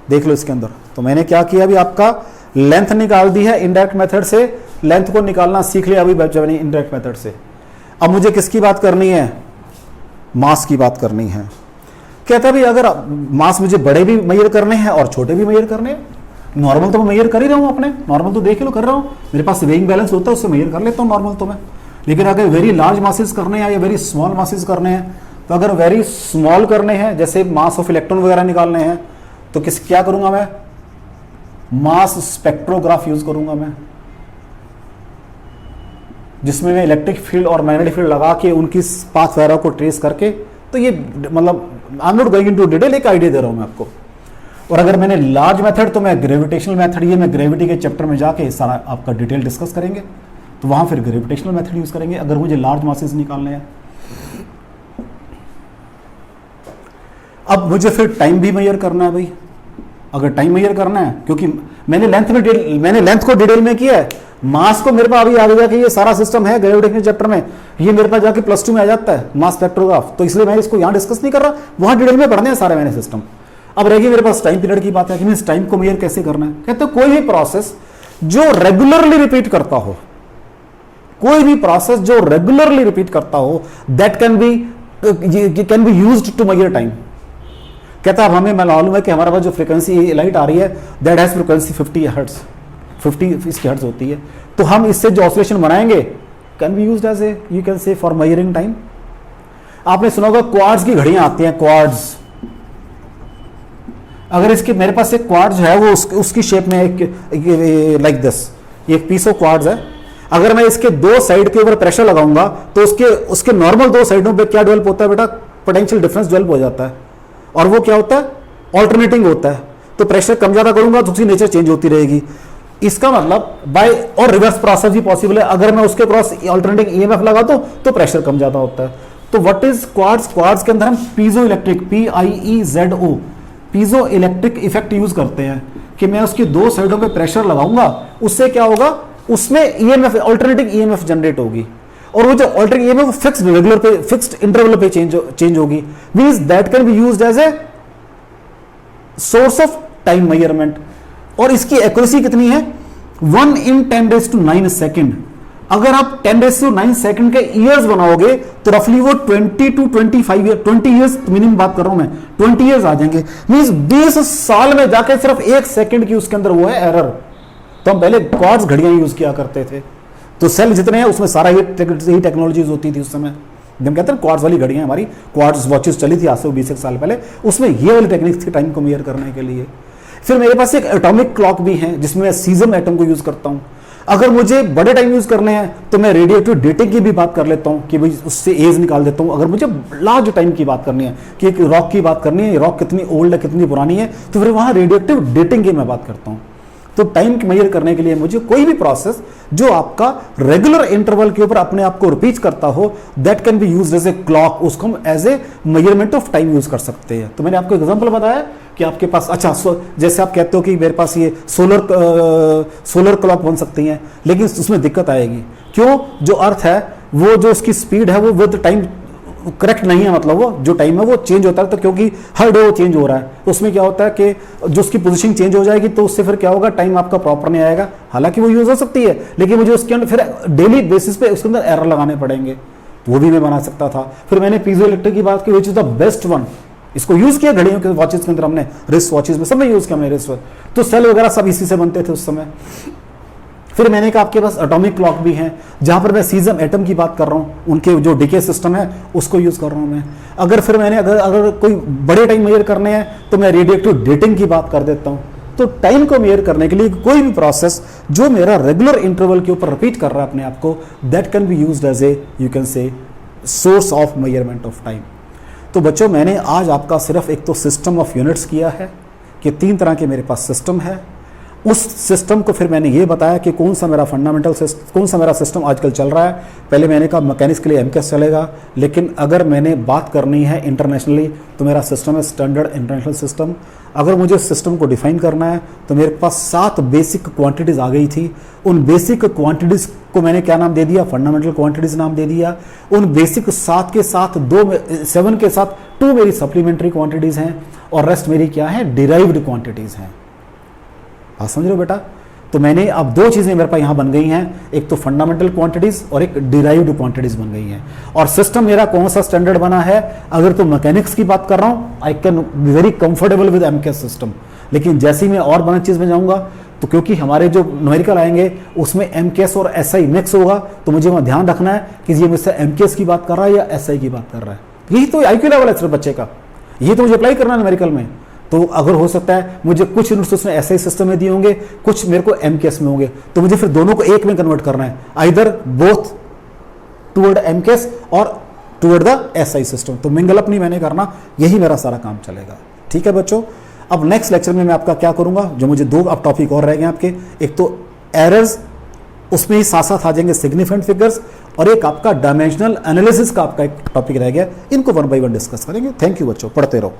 A: देख लो इसके अंदर। तो मैंने क्या किया, अभी आपका लेंथ निकाल दी है इनडायरेक्ट मेथड से, लेंथ को निकालना सीख लिया अभी बच्चों ने इनडायरेक्ट मेथड से। अब मुझे किसकी बात करनी है, मास की बात करनी है। कहता है भाई अगर मास मुझे बड़े भी मेजर करने हैं और छोटे भी मेजर करने हैं, नॉर्मल तो मैं मेजर कर ही रहा हूं अपने, नॉर्मल तो देख ही लो कर रहा हूं, मेरे पास वेइंग बैलेंस होता है, उससे मेजर कर लेता हूं नॉर्मल तो मैं। लेकिन अगर वेरी लार्ज मासेस करने हैं या वेरी स्मॉल मासेस करने हैं, तो अगर वेरी स्मॉल करने हैं, जैसे मास ऑफ इलेक्ट्रॉन वगैरह निकालने हैं, तो क्या करूंगा मैं, मास स्पेक्ट्रोग्राफ यूज करूंगा मैं, जिसमें मैं इलेक्ट्रिक फील्ड और मैग्नेटिक फील्ड लगा के उनकी पाथ वगैरह को ट्रेस करके। तो ये मतलब I am not going into detail, एक आइडिया दे रहा हूं मैं आपको। और अगर मैंने लार्ज मेथड तो मैं ग्रेविटेशनल मेथड, ये मैं ग्रेविटी के चैप्टर में जाके सारा आपका डिटेल डिस्कस करेंगे, तो वहां फिर ग्रेविटेशनल मेथड यूज करेंगे अगर मुझे लार्ज मासेस निकालने हैं। अब मुझे फिर टाइम भी मेजर करना है भाई, अगर टाइम मेजर करना है, क्योंकि मैंने लेंथ को डिटेल में किया है, मास को मेरे पास अभी आगे जाके ये सारा सिस्टम है ग्रेविटेशनल चैप्टर में, ये मेरे पास जाके +2 में आ जाता है मास स्पेक्ट्रोग्राफ, तो इसलिए मैं इसको यहां डिस्कस नहीं कर रहा, वहां डिटेल में पढ़ने हैं सारे मैंने सिस्टम। अब रहेगी मेरे पास टाइम पीरियड की बात है कि मीन टाइम को मेजर कैसे करना है। कहते हैं कोई भी प्रोसेस जो रेगुलरली रिपीट करता हो, कोई भी प्रोसेस जो रेगुलरली रिपीट करता हो, that can be used to measure time. कहता है हमें मालूम है कि हमारे पास जो फ्रीक्वेंसी लाइट आ रही है दैट हैज फ्रीक्वेंसी 50 हर्ट्ज, 50 इसकी हर्ट्ज होती है, तो हम इससे जो ऑसिलेशन बनाएंगे can be used as a, you can say for measuring time. आपने सुना होगा क्वार्ट्ज की घड़ियां आती हैं, क्वार्ट्ज। अगर इसके मेरे पास एक क्वार्ट्ज है वो उसकी शेप में एक लाइक दिस, एक पीस ऑफ क्वार्ट्ज है, अगर मैं इसके दो साइड के ऊपर प्रेशर लगाऊंगा तो उसके नॉर्मल दो साइडों पे क्या डेवलप होता है बेटा, पोटेंशियल डिफरेंस डेवलप हो जाता है, और वो क्या होता है ऑल्टरनेटिंग होता है। तो प्रेशर कम ज्यादा करूंगा तो उसकी नेचर चेंज होती रहेगी। इसका मतलब बाय और रिवर्स प्रोसेस भी पॉसिबल है, अगर मैं उसके क्रॉस ऑल्टरनेटिंग ईएमएफ लगा दूं तो प्रेशर कम ज्यादा होता है। तो व्हाट इज क्वार्ट्ज? क्वार्ट्ज के अंदर हम piezo electric, PIEZO, piezo electric effect use करते हैं कि मैं उसकी दो साइडों पे प्रेशर लगाऊंगा, उससे क्या होगा, उसमें ईएमएफ ऑल्टरनेटिंग ईएमएफ जनरेट होगी, और वो जो ऑल्टरनेटिंग ईएमएफ फिक्स्ड रेगुलर पे फिक्स्ड इंटरवल पे चेंज होगी, means that can be used as a source of time measurement. और इसकी एक्यूरेसी कितनी है, 1 in 10⁹ सेकंड। अगर आप 10⁹ सेकंड के ईयर्स बनाओगे तो रफली वो 20 to 25 ईयर, 20 ईयर्स मिनिमम बात कर रहा हूं मैं, 20 ईयर्स आ जाएंगे, मींस 20 साल में जाके सिर्फ 1 सेकंड की उसके अंदर वो है एरर। तो हम पहले क्वार्ट्ज घड़ियां यूज किया करते थे, तो सेल जितने हैं उसमें सारा ही टेक्नोलॉजीज होती थी उस समय। हम कहते हैं क्वार्ट्ज वाली घड़ियां, हमारी क्वार्ट्ज वॉचेस चली थी आज से 20 साल पहले, उसमें ये वाली टेक्निक्स थी टाइम को मेजर करने के लिए। फिर मेरे पास एक एटॉमिक क्लॉक भी है जिसमें मैं सीजम एटम को यूज करता हूं। अगर मुझे बड़े टाइम यूज करने हैं तो मैं रेडिएटिव डेटिंग की भी बात कर लेता हूं कि भाई उससे एज निकाल देता हूं। अगर मुझे लार्ज टाइम की बात करनी है कि एक रॉक की बात करनी है, रॉक कितनी ओल्ड है, कितनी पुरानी है, तो फिर वहां रेडिएटिव डेटिंग की मैं बात करता हूं। तो टाइम मेजर करने के लिए मुझे कोई भी प्रोसेस जो आपका रेगुलर इंटरवल के ऊपर अपने आप को रिपीट करता हो, that can be used as a clock, उसको हम as a measurement of time use कर सकते हैं। तो मैंने आपको एग्जांपल बताया कि आपके पास, अच्छा जैसे आप कहते हो कि मेरे पास ये सोलर क्लॉक बन सकती हैं, लेकिन उसमें दिक्कत आएगी। क्यों? जो अर्थ है वो जो उसकी स्पीड है वो विद टाइम करेक्ट नहीं है, मतलब वो जो टाइम है वो चेंज होता है, तो क्योंकि हर डे वो चेंज हो रहा है, तो उसमें क्या होता है कि जो उसकी पोजीशन चेंज हो जाएगी तो उससे फिर क्या होगा, टाइम आपका प्रॉपर नहीं आएगा। हालांकि वो यूज हो सकती है, लेकिन मुझे उसके अंदर फिर डेली बेसिस पे उसके अंदर एरर लगाने पड़ेंगे, तो वो भी मैं बना सकता था। फिर मैंने पीजो इलेक्ट्रिक की बात की, which is the best one. इसको यूज किया घड़ियों के वॉचेस के अंदर, हमने रिस्ट वॉचेस में सब में यूज किया हमने रिस्ट वॉच, तो सेल वगैरह सब इसी से बनते थे उस समय। फिर मैंने कहा आपके पास एटॉमिक क्लॉक भी हैं, जहां पर मैं सीजम एटम की बात कर रहा हूं, उनके जो डिके सिस्टम है उसको यूज कर रहा हूं मैं। अगर फिर मैंने अगर कोई बड़े टाइम मेजर करने हैं तो मैं रेडिएटिव डेटिंग की बात कर देता हूं। तो टाइम को मेजर करने के लिए कोई भी प्रोसेस जो मेरा रेगुलर इंटरवल के ऊपर रिपीट कर रहा है अपने आप को, that can be used as a, you can say, source of measurement of time. तो बच्चों मैंने आज आपका सिर्फ एक तो सिस्टम ऑफ यूनिट्स किया है कि 3 तरह के मेरे पास सिस्टम है। उस सिस्टम को फिर मैंने ये बताया कि कौन सा मेरा फंडामेंटल सिस्टम, कौन सा मेरा सिस्टम आजकल चल रहा है। पहले मैंने कहा मैकेनिक्स के लिए एमकेएस चलेगा, लेकिन अगर मैंने बात करनी है इंटरनेशनली तो मेरा सिस्टम है स्टैंडर्ड इंटरनेशनल सिस्टम। अगर मुझे सिस्टम को डिफाइन करना है तो मेरे पास 7 बेसिक क्वांटिटीज आ गई थी। उन बेसिक क्वांटिटीज को मैंने क्या नाम दे दिया, फंडामेंटल क्वांटिटीज नाम दे दिया। उन बेसिक 7 के साथ 7 के साथ 2 मेरी सप्लीमेंट्री क्वांटिटीज हैं, और रेस्ट मेरी क्या है, डिराइव्ड क्वांटिटीज हैं। आप समझ रहे हो बेटा? तो मैंने अब 2 चीजें मेरे पास यहां बन गई हैं, एक तो फंडामेंटल क्वांटिटीज और एक डिराइव्ड क्वांटिटीज बन गई हैं। और सिस्टम मेरा कौन सा स्टैंडर्ड बना है, अगर तो मैकेनिक्स की बात कर रहा हूं, I can be very comfortable with MKS system. लेकिन जैसे ही मैं और बना चीज में जाऊंगा, तो क्योंकि हमारे जो न्यूमेरिकल आएंगे उसमें एमकेएस और एसआई मिक्स होगा, तो मुझे वहां ध्यान रखना है कि ये मुझसे एमकेएस की बात कर रहा है या एसआई की बात कर रहा है। यही तो आईक्यू लेवल है सिर्फ बच्चे का, ये तो मुझे अप्लाई करना है न्यूमेरिकल में। तो अगर हो सकता है मुझे कुछ यूनिट्स उसने एसआई सिस्टम में दिए होंगे, कुछ मेरे को एमकेएस में होंगे, तो मुझे फिर दोनों को एक में कन्वर्ट करना है, आइदर बोथ टुवर्ड एमकेएस और टुवर्ड द एसआई सिस्टम। तो मिंगल अप नहीं मैंने करना, यही मेरा सारा काम चलेगा। ठीक है बच्चों? अब नेक्स्ट लेक्चर में मैं आपका क्या करूंगा, जो मुझे दो अब टॉपिक और रह गए आपके, एक तो एरर्स, उसमें ही साथ साथ आ जाएंगे सिग्निफिकेंट फिगर्स, और एक आपका डायमेंशनल एनालिसिस का आपका एक टॉपिक रह गया, इनको 1 by 1 डिस्कस करेंगे। थैंक यू बच्चों, पढ़ते रहो।